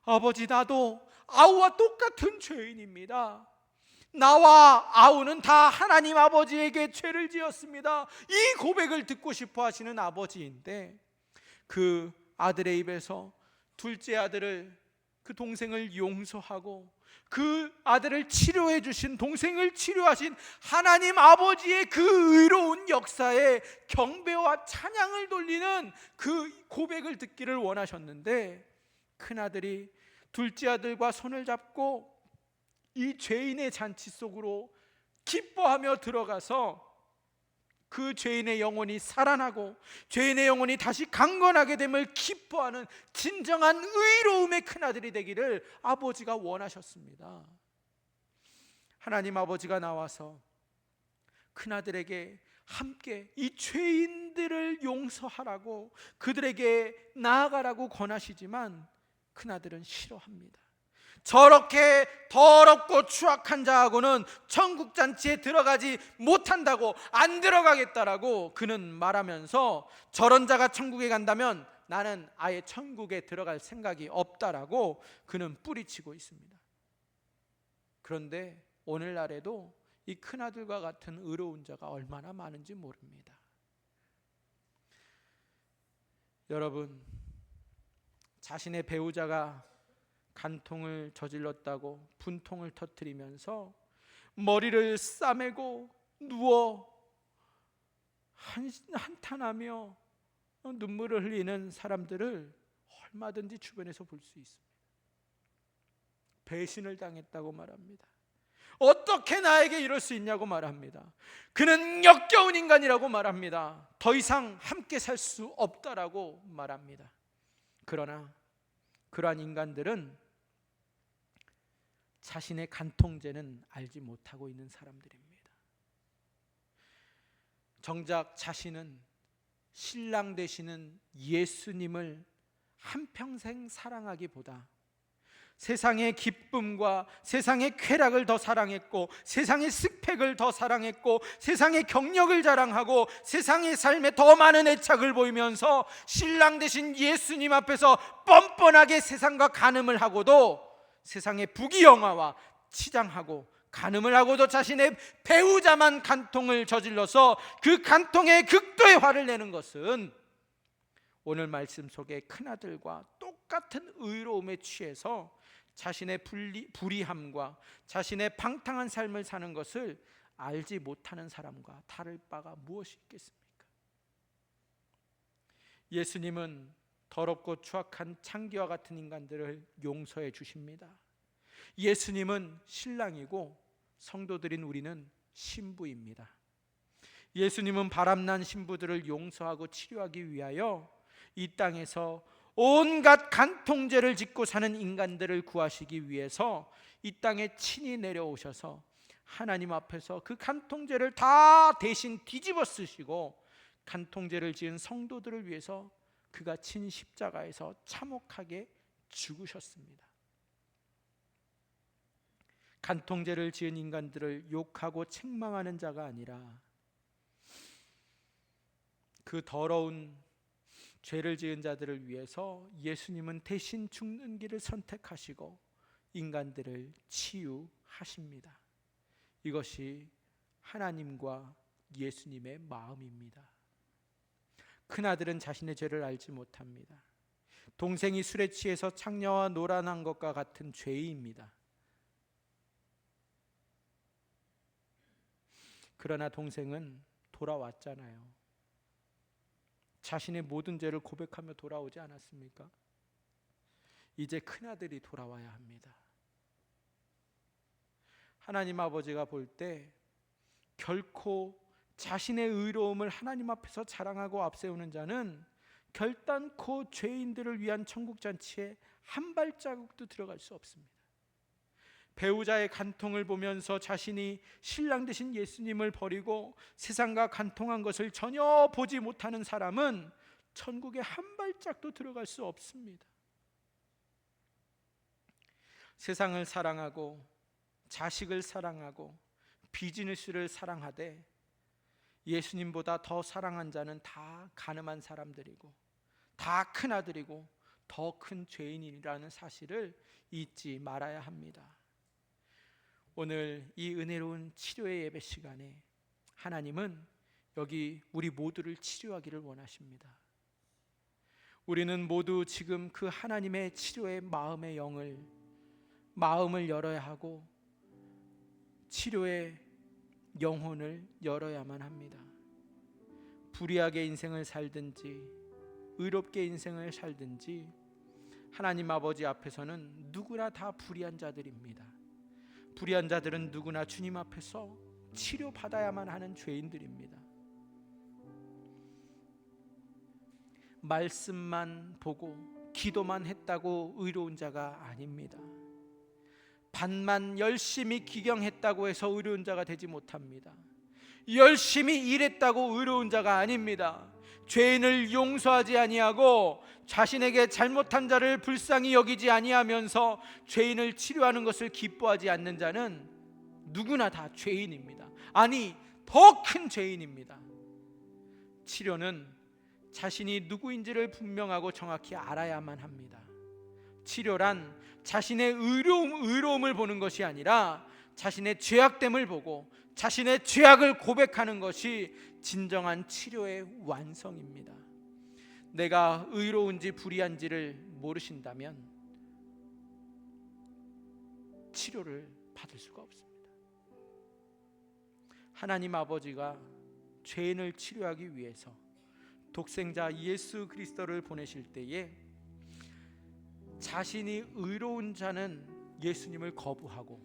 아버지, 나도 아우와 똑같은 죄인입니다. 나와 아우는 다 하나님 아버지에게 죄를 지었습니다. 이 고백을 듣고 싶어 하시는 아버지인데, 그 아들의 입에서 둘째 아들을, 그 동생을 용서하고 그 아들을 치료해 주신, 동생을 치료하신 하나님 아버지의 그 의로운 역사에 경배와 찬양을 돌리는 그 고백을 듣기를 원하셨는데, 큰아들이 둘째 아들과 손을 잡고 이 죄인의 잔치 속으로 기뻐하며 들어가서 그 죄인의 영혼이 살아나고 죄인의 영혼이 다시 강건하게 됨을 기뻐하는 진정한 의로움의 큰아들이 되기를 아버지가 원하셨습니다. 하나님 아버지가 나와서 큰아들에게 함께 이 죄인들을 용서하라고 그들에게 나아가라고 권하시지만, 큰아들은 싫어합니다. 저렇게 더럽고 추악한 자하고는 천국잔치에 들어가지 못한다고, 안 들어가겠다라고 그는 말하면서, 저런 자가 천국에 간다면 나는 아예 천국에 들어갈 생각이 없다라고 그는 뿌리치고 있습니다. 그런데 오늘날에도 이 큰아들과 같은 의로운 자가 얼마나 많은지 모릅니다. 여러분, 자신의 배우자가 간통을 저질렀다고 분통을 터뜨리면서 머리를 싸매고 누워 한탄하며 눈물을 흘리는 사람들을 얼마든지 주변에서 볼 수 있습니다. 배신을 당했다고 말합니다. 어떻게 나에게 이럴 수 있냐고 말합니다. 그는 역겨운 인간이라고 말합니다. 더 이상 함께 살 수 없다라고 말합니다. 그러나 그러한 인간들은 자신의 간통죄는 알지 못하고 있는 사람들입니다. 정작 자신은 신랑 되시는 예수님을 한평생 사랑하기보다 세상의 기쁨과 세상의 쾌락을 더 사랑했고, 세상의 스펙을 더 사랑했고, 세상의 경력을 자랑하고, 세상의 삶에 더 많은 애착을 보이면서 신랑 되신 예수님 앞에서 뻔뻔하게 세상과 간음을 하고도, 세상의 부귀영화와 치장하고 간음을 하고도 자신의 배우자만 간통을 저질러서 그 간통의 극도의 화를 내는 것은 오늘 말씀 속에 큰아들과 똑같은 의로움에 취해서 자신의 불의함과 자신의 방탕한 삶을 사는 것을 알지 못하는 사람과 다를 바가 무엇이 있겠습니까? 예수님은 더럽고 추악한 창기와 같은 인간들을 용서해 주십니다. 예수님은 신랑이고 성도들인 우리는 신부입니다. 예수님은 바람난 신부들을 용서하고 치료하기 위하여 이 땅에서 온갖 간통죄를 짓고 사는 인간들을 구하시기 위해서 이 땅에 친히 내려오셔서 하나님 앞에서 그 간통죄를 다 대신 뒤집어 쓰시고 간통죄를 지은 성도들을 위해서 그가 친 십자가에서 참혹하게 죽으셨습니다. 간통죄를 지은 인간들을 욕하고 책망하는 자가 아니라 그 더러운 죄를 지은 자들을 위해서 예수님은 대신 죽는 길을 선택하시고 인간들을 치유하십니다. 이것이 하나님과 예수님의 마음입니다. 큰아들은 자신의 죄를 알지 못합니다. 동생이 술에 취해서 창녀와 노란한 것과 같은 죄입니다. 그러나 동생은 돌아왔잖아요. 자신의 모든 죄를 고백하며 돌아오지 않았습니까? 이제 큰아들이 돌아와야 합니다. 하나님 아버지가 볼 때 결코 자신의 의로움을 하나님 앞에서 자랑하고 앞세우는 자는 결단코 죄인들을 위한 천국잔치에 한 발자국도 들어갈 수 없습니다. 배우자의 간통을 보면서 자신이 신랑 되신 예수님을 버리고 세상과 간통한 것을 전혀 보지 못하는 사람은 천국에 한 발짝도 들어갈 수 없습니다. 세상을 사랑하고 자식을 사랑하고 비즈니스를 사랑하되 예수님보다 더 사랑한 자는 다 가늠한 사람들이고 다 큰아들이고 더 큰 죄인이라는 사실을 잊지 말아야 합니다. 오늘 이 은혜로운 치료의 예배 시간에 하나님은 여기 우리 모두를 치료하기를 원하십니다. 우리는 모두 지금 그 하나님의 치료의 마음을 열어야 하고 치료의 영혼을 열어야만 합니다. 불의하게 인생을 살든지 의롭게 인생을 살든지 하나님 아버지 앞에서는 누구나 다 불의한 자들입니다. 불의한 자들은 누구나 주님 앞에서 치료받아야만 하는 죄인들입니다. 말씀만 보고 기도만 했다고 의로운 자가 아닙니다. 밭만 열심히 기경했다고 해서 의로운 자가 되지 못합니다. 열심히 일했다고 의로운 자가 아닙니다. 죄인을 용서하지 아니하고 자신에게 잘못한 자를 불쌍히 여기지 아니하면서 죄인을 치료하는 것을 기뻐하지 않는 자는 누구나 다 죄인입니다. 아니, 더 큰 죄인입니다. 치료는 자신이 누구인지를 분명하고 정확히 알아야만 합니다. 치료란 자신의 의로움을 보는 것이 아니라 자신의 죄악됨을 보고 자신의 죄악을 고백하는 것이 진정한 치료의 완성입니다. 내가 의로운지 불의한지를 모르신다면 치료를 받을 수가 없습니다. 하나님 아버지가 죄인을 치료하기 위해서 독생자 예수 그리스도를 보내실 때에 자신이 의로운 자는 예수님을 거부하고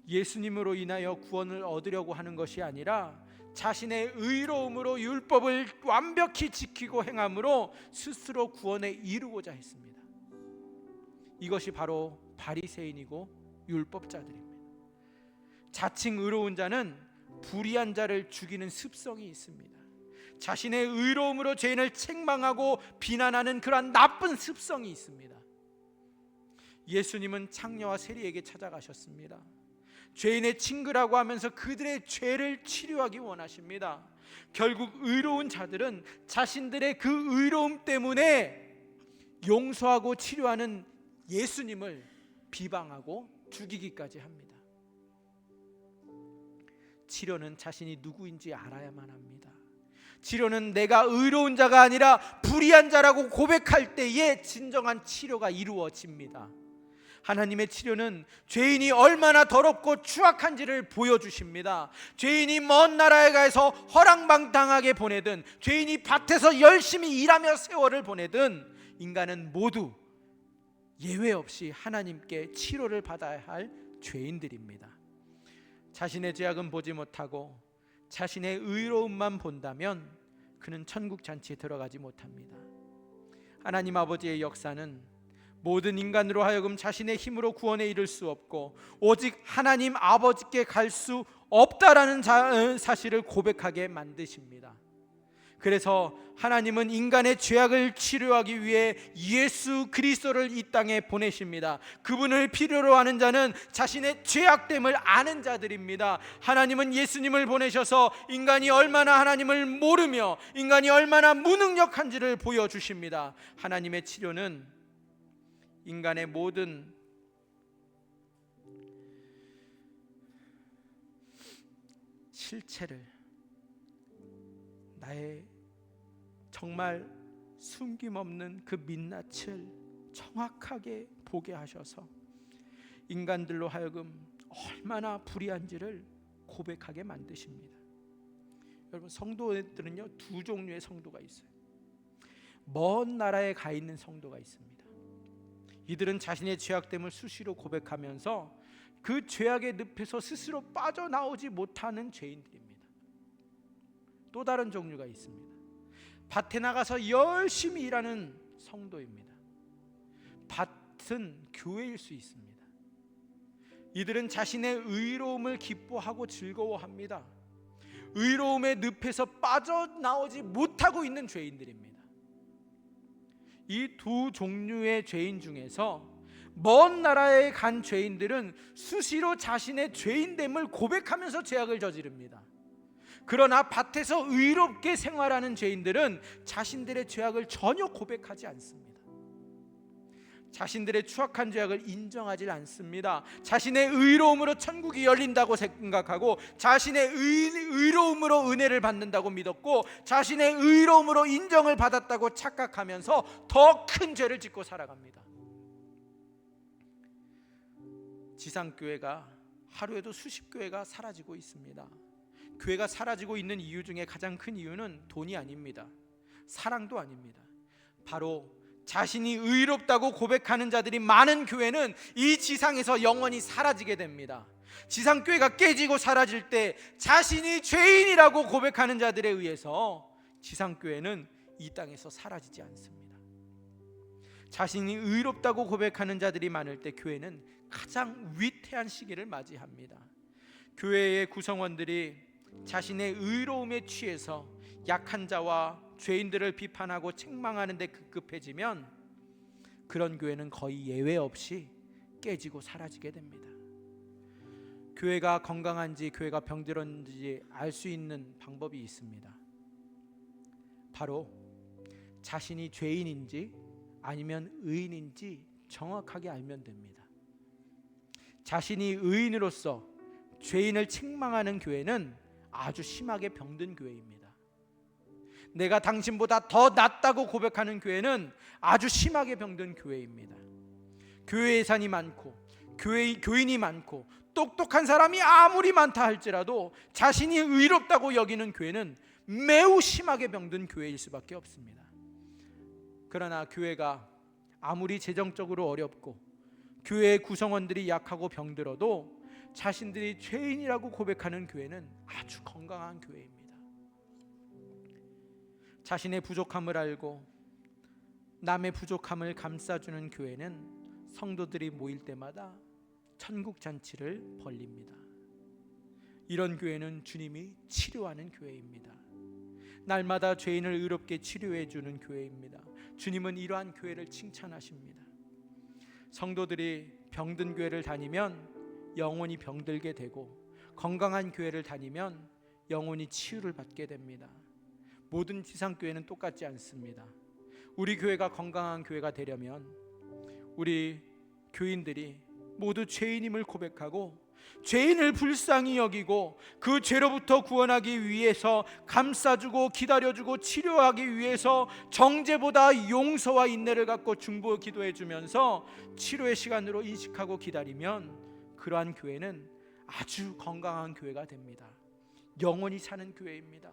예수님으로 인하여 구원을 얻으려고 하는 것이 아니라 자신의 의로움으로 율법을 완벽히 지키고 행함으로 스스로 구원에 이르고자 했습니다. 이것이 바로 바리새인이고 율법자들입니다. 자칭 의로운 자는 불의한 자를 죽이는 습성이 있습니다. 자신의 의로움으로 죄인을 책망하고 비난하는 그러한 나쁜 습성이 있습니다. 예수님은 창녀와 세리에게 찾아가셨습니다. 죄인의 친구라고 하면서 그들의 죄를 치료하기 원하십니다. 결국 의로운 자들은 자신들의 그 의로움 때문에 용서하고 치료하는 예수님을 비방하고 죽이기까지 합니다. 치료는 자신이 누구인지 알아야만 합니다. 치료는 내가 의로운 자가 아니라 불의한 자라고 고백할 때에 진정한 치료가 이루어집니다. 하나님의 치료는 죄인이 얼마나 더럽고 추악한지를 보여주십니다. 죄인이 먼 나라에 가서 허랑방탕하게 보내든 죄인이 밭에서 열심히 일하며 세월을 보내든 인간은 모두 예외 없이 하나님께 치료를 받아야 할 죄인들입니다. 자신의 죄악은 보지 못하고 자신의 의로움만 본다면 그는 천국 잔치에 들어가지 못합니다. 하나님 아버지의 역사는 모든 인간으로 하여금 자신의 힘으로 구원에 이를 수 없고 오직 하나님 아버지께 갈 수 없다라는 사실을 고백하게 만드십니다. 그래서 하나님은 인간의 죄악을 치료하기 위해 예수 그리스도를 이 땅에 보내십니다. 그분을 필요로 하는 자는 자신의 죄악됨을 아는 자들입니다. 하나님은 예수님을 보내셔서 인간이 얼마나 하나님을 모르며 인간이 얼마나 무능력한지를 보여주십니다. 하나님의 치료는 인간의 모든 실체를, 나의 정말 숨김없는 그 민낯을 정확하게 보게 하셔서 인간들로 하여금 얼마나 불의한지를 고백하게 만드십니다. 여러분, 성도들은요, 두 종류의 성도가 있어요. 먼 나라에 가 있는 성도가 있습니다. 이들은 자신의 죄악됨을 수시로 고백하면서 그 죄악의 늪에서 스스로 빠져나오지 못하는 죄인들입니다. 또 다른 종류가 있습니다. 밭에 나가서 열심히 일하는 성도입니다. 밭은 교회일 수 있습니다. 이들은 자신의 의로움을 기뻐하고 즐거워합니다. 의로움의 늪에서 빠져나오지 못하고 있는 죄인들입니다. 이 두 종류의 죄인 중에서 먼 나라에 간 죄인들은 수시로 자신의 죄인됨을 고백하면서 죄악을 저지릅니다. 그러나 밭에서 의롭게 생활하는 죄인들은 자신들의 죄악을 전혀 고백하지 않습니다. 자신들의 추악한 죄악을 인정하지 않습니다. 자신의 의로움으로 천국이 열린다고 생각하고 자신의 의로움으로 은혜를 받는다고 믿었고 자신의 의로움으로 인정을 받았다고 착각하면서 더 큰 죄를 짓고 살아갑니다. 지상교회가 하루에도 수십 교회가 사라지고 있습니다. 교회가 사라지고 있는 이유 중에 가장 큰 이유는 돈이 아닙니다. 사랑도 아닙니다. 바로 자신이 의롭다고 고백하는 자들이 많은 교회는 이 지상에서 영원히 사라지게 됩니다. 지상교회가 깨지고 사라질 때 자신이 죄인이라고 고백하는 자들에 의해서 지상교회는 이 땅에서 사라지지 않습니다. 자신이 의롭다고 고백하는 자들이 많을 때 교회는 가장 위태한 시기를 맞이합니다. 교회의 구성원들이 자신의 의로움에 취해서 약한 자와 죄인들을 비판하고 책망하는 데 급급해지면 그런 교회는 거의 예외 없이 깨지고 사라지게 됩니다. 교회가 건강한지 교회가 병들었는지 알 수 있는 방법이 있습니다. 바로 자신이 죄인인지 아니면 의인인지 정확하게 알면 됩니다. 자신이 의인으로서 죄인을 책망하는 교회는 아주 심하게 병든 교회입니다. 내가 당신보다 더 낫다고 고백하는 교회는 아주 심하게 병든 교회입니다. 교회 예산이 많고 교인이 많고 똑똑한 사람이 아무리 많다 할지라도 자신이 의롭다고 여기는 교회는 매우 심하게 병든 교회일 수밖에 없습니다. 그러나 교회가 아무리 재정적으로 어렵고 교회의 구성원들이 약하고 병들어도 자신들이 죄인이라고 고백하는 교회는 아주 건강한 교회입니다. 자신의 부족함을 알고 남의 부족함을 감싸주는 교회는 성도들이 모일 때마다 천국 잔치를 벌립니다. 이런 교회는 주님이 치료하는 교회입니다. 날마다 죄인을 의롭게 치료해 주는 교회입니다. 주님은 이러한 교회를 칭찬하십니다. 성도들이 병든 교회를 다니면 영혼이 병들게 되고 건강한 교회를 다니면 영혼이 치유를 받게 됩니다. 모든 지상교회는 똑같지 않습니다. 우리 교회가 건강한 교회가 되려면 우리 교인들이 모두 죄인임을 고백하고 죄인을 불쌍히 여기고 그 죄로부터 구원하기 위해서 감싸주고 기다려주고 치료하기 위해서 정죄보다 용서와 인내를 갖고 중보 기도해 주면서 치료의 시간으로 인식하고 기다리면 그러한 교회는 아주 건강한 교회가 됩니다. 영혼이 사는 교회입니다.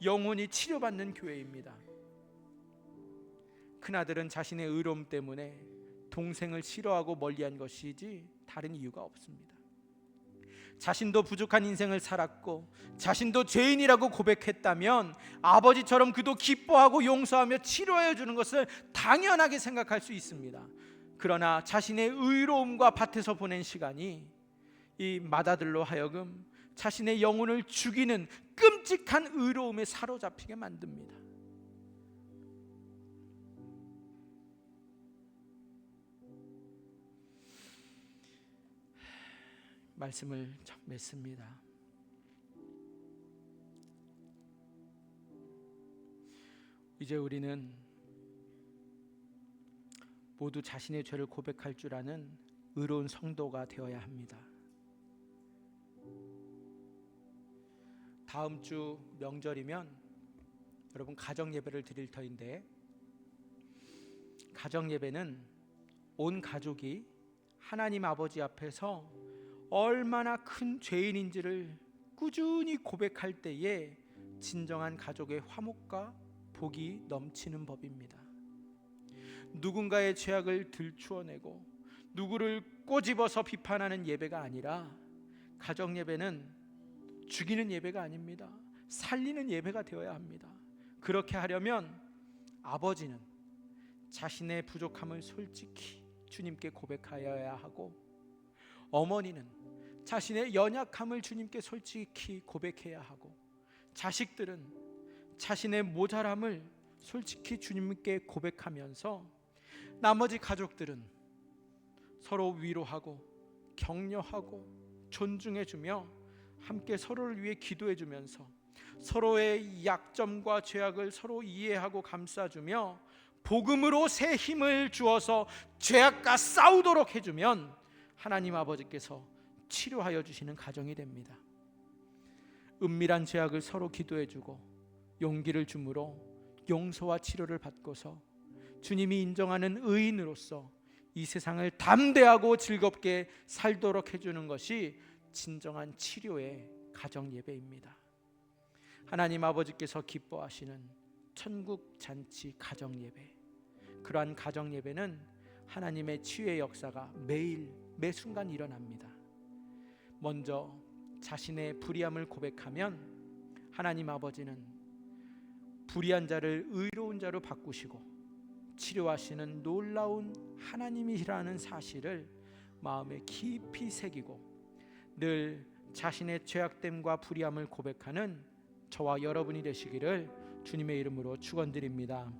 영혼이 치료받는 교회입니다. 큰아들은 자신의 의로움 때문에 동생을 싫어하고 멀리한 것이지 다른 이유가 없습니다. 자신도 부족한 인생을 살았고 자신도 죄인이라고 고백했다면 아버지처럼 그도 기뻐하고 용서하며 치료해 주는 것을 당연하게 생각할 수 있습니다. 그러나 자신의 의로움과 밭에서 보낸 시간이 이 맏아들로 하여금 자신의 영혼을 죽이는 끔찍한 의로움에 사로잡히게 만듭니다. 말씀을 맺습니다. 이제 우리는 모두 자신의 죄를 고백할 줄 아는 의로운 성도가 되어야 합니다. 다음 주 명절이면 여러분 가정 예배를 드릴 터인데, 가정 예배는 온 가족이 하나님 아버지 앞에서 얼마나 큰 죄인인지를 꾸준히 고백할 때에 진정한 가족의 화목과 복이 넘치는 법입니다. 누군가의 죄악을 들추어내고 누구를 꼬집어서 비판하는 예배가 아니라, 가정 예배는 죽이는 예배가 아닙니다. 살리는 예배가 되어야 합니다. 그렇게 하려면 아버지는 자신의 부족함을 솔직히 주님께 고백하여야 하고, 어머니는 자신의 연약함을 주님께 솔직히 고백해야 하고, 자식들은 자신의 모자람을 솔직히 주님께 고백하면서, 나머지 가족들은 서로 위로하고 격려하고 존중해주며 함께 서로를 위해 기도해주면서 서로의 약점과 죄악을 서로 이해하고 감싸주며 복음으로 새 힘을 주어서 죄악과 싸우도록 해주면 하나님 아버지께서 치료하여 주시는 가정이 됩니다. 은밀한 죄악을 서로 기도해주고 용기를 주므로 용서와 치료를 받고서 주님이 인정하는 의인으로서 이 세상을 담대하고 즐겁게 살도록 해주는 것이 진정한 치료의 가정 예배입니다. 하나님 아버지께서 기뻐하시는 천국 잔치 가정 예배, 그러한 가정 예배는 하나님의 치유의 역사가 매일 매 순간 일어납니다. 먼저 자신의 불의함을 고백하면 하나님 아버지는 불의한 자를 의로운 자로 바꾸시고 치료하시는 놀라운 하나님이시라는 사실을 마음에 깊이 새기고 늘 자신의 죄악됨과 불의함을 고백하는 저와 여러분이 되시기를 주님의 이름으로 축원드립니다.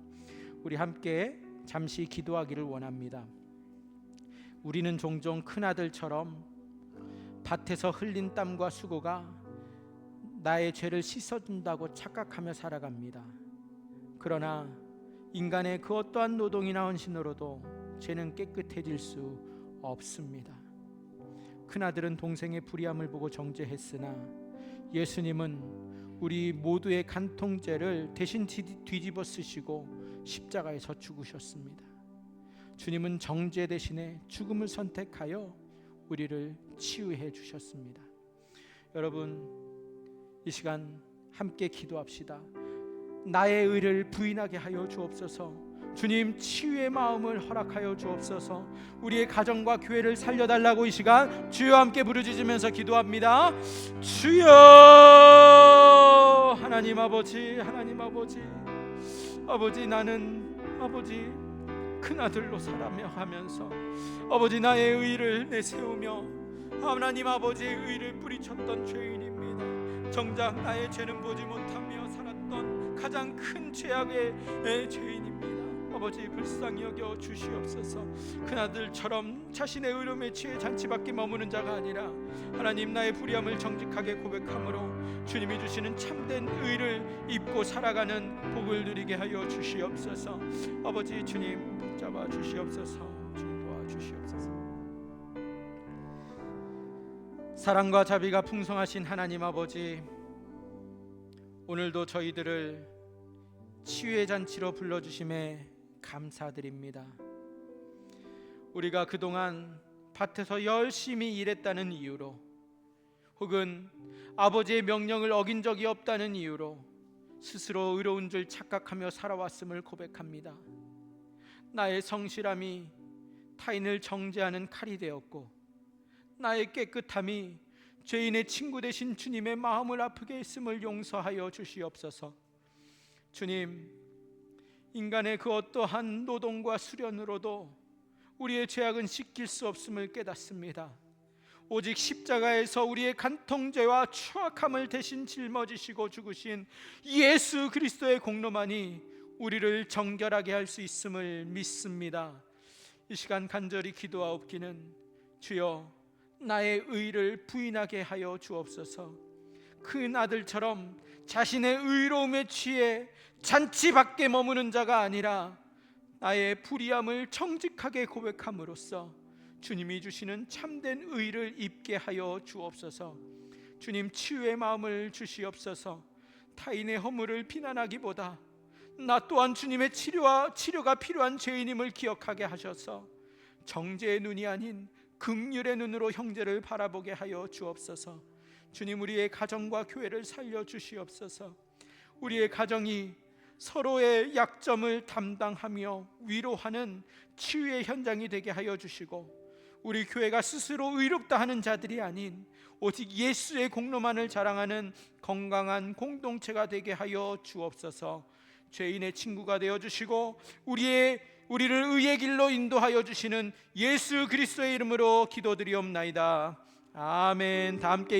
우리 함께 잠시 기도하기를 원합니다. 우리는 종종 큰아들처럼 밭에서 흘린 땀과 수고가 나의 죄를 씻어준다고 착각하며 살아갑니다. 그러나 인간의 그 어떠한 노동이나 헌신으로도 죄는 깨끗해질 수 없습니다. 큰아들은 동생의 불의함을 보고 정죄했으나 예수님은 우리 모두의 간통죄를 대신 뒤집어 쓰시고 십자가에서 죽으셨습니다. 주님은 정죄 대신에 죽음을 선택하여 우리를 치유해 주셨습니다. 여러분, 이 시간 함께 기도합시다. 나의 의를 부인하게 하여 주옵소서. 주님, 치유의 마음을 허락하여 주옵소서. 우리의 가정과 교회를 살려달라고 이 시간 주여 함께 부르짖으면서 기도합니다. 주여, 하나님 아버지, 하나님 아버지, 아버지, 나는 아버지 큰아들로 살아가면서 아버지 나의 의를 내세우며 하나님 아버지의 의를 뿌리쳤던 죄인입니다. 정작 나의 죄는 보지 못하며 살았던 가장 큰 죄악의 죄인입니다. 아버지 불쌍히 여겨 주시옵소서. 큰아들처럼 자신의 의로움에 취해 잔치 밖에 머무는 자가 아니라 하나님 나의 불의함을 정직하게 고백함으로 주님이 주시는 참된 의를 입고 살아가는 복을 누리게 하여 주시옵소서. 아버지 주님 붙잡아 주시옵소서. 주님 도와주시옵소서. 사랑과 자비가 풍성하신 하나님 아버지, 오늘도 저희들을 치유의 잔치로 불러주심에 감사드립니다. 우리가 그동안 밭에서 열심히 일했다는 이유로 혹은 아버지의 명령을 어긴 적이 없다는 이유로 스스로 의로운 줄 착각하며 살아왔음을 고백합니다. 나의 성실함이 타인을 정죄하는 칼이 되었고 나의 깨끗함이 죄인의 친구 되신 주님의 마음을 아프게 했음을 용서하여 주시옵소서. 주님, 인간의 그 어떠한 노동과 수련으로도 우리의 죄악은 씻길 수 없음을 깨닫습니다. 오직 십자가에서 우리의 간통죄와 추악함을 대신 짊어지시고 죽으신 예수 그리스도의 공로만이 우리를 정결하게 할 수 있음을 믿습니다. 이 시간 간절히 기도하옵기는 주여, 나의 의를 부인하게 하여 주옵소서. 큰 아들처럼 자신의 의로움에 취해 잔치 밖에 머무는 자가 아니라 나의 불의함을 정직하게 고백함으로써 주님이 주시는 참된 의를 입게 하여 주옵소서. 주님, 치유의 마음을 주시옵소서. 타인의 허물을 비난하기보다 나 또한 주님의 치료가 필요한 죄인임을 기억하게 하셔서 정죄의 눈이 아닌 긍휼의 눈으로 형제를 바라보게 하여 주옵소서. 주님, 우리의 가정과 교회를 살려 주시옵소서. 우리의 가정이 서로의 약점을 담당하며 위로하는 치유의 현장이 되게 하여 주시고, 우리 교회가 스스로 의롭다 하는 자들이 아닌 오직 예수의 공로만을 자랑하는 건강한 공동체가 되게 하여 주옵소서. 죄인의 친구가 되어 주시고 우리를 의의 길로 인도하여 주시는 예수 그리스도의 이름으로 기도드리옵나이다. 아멘. 다 함께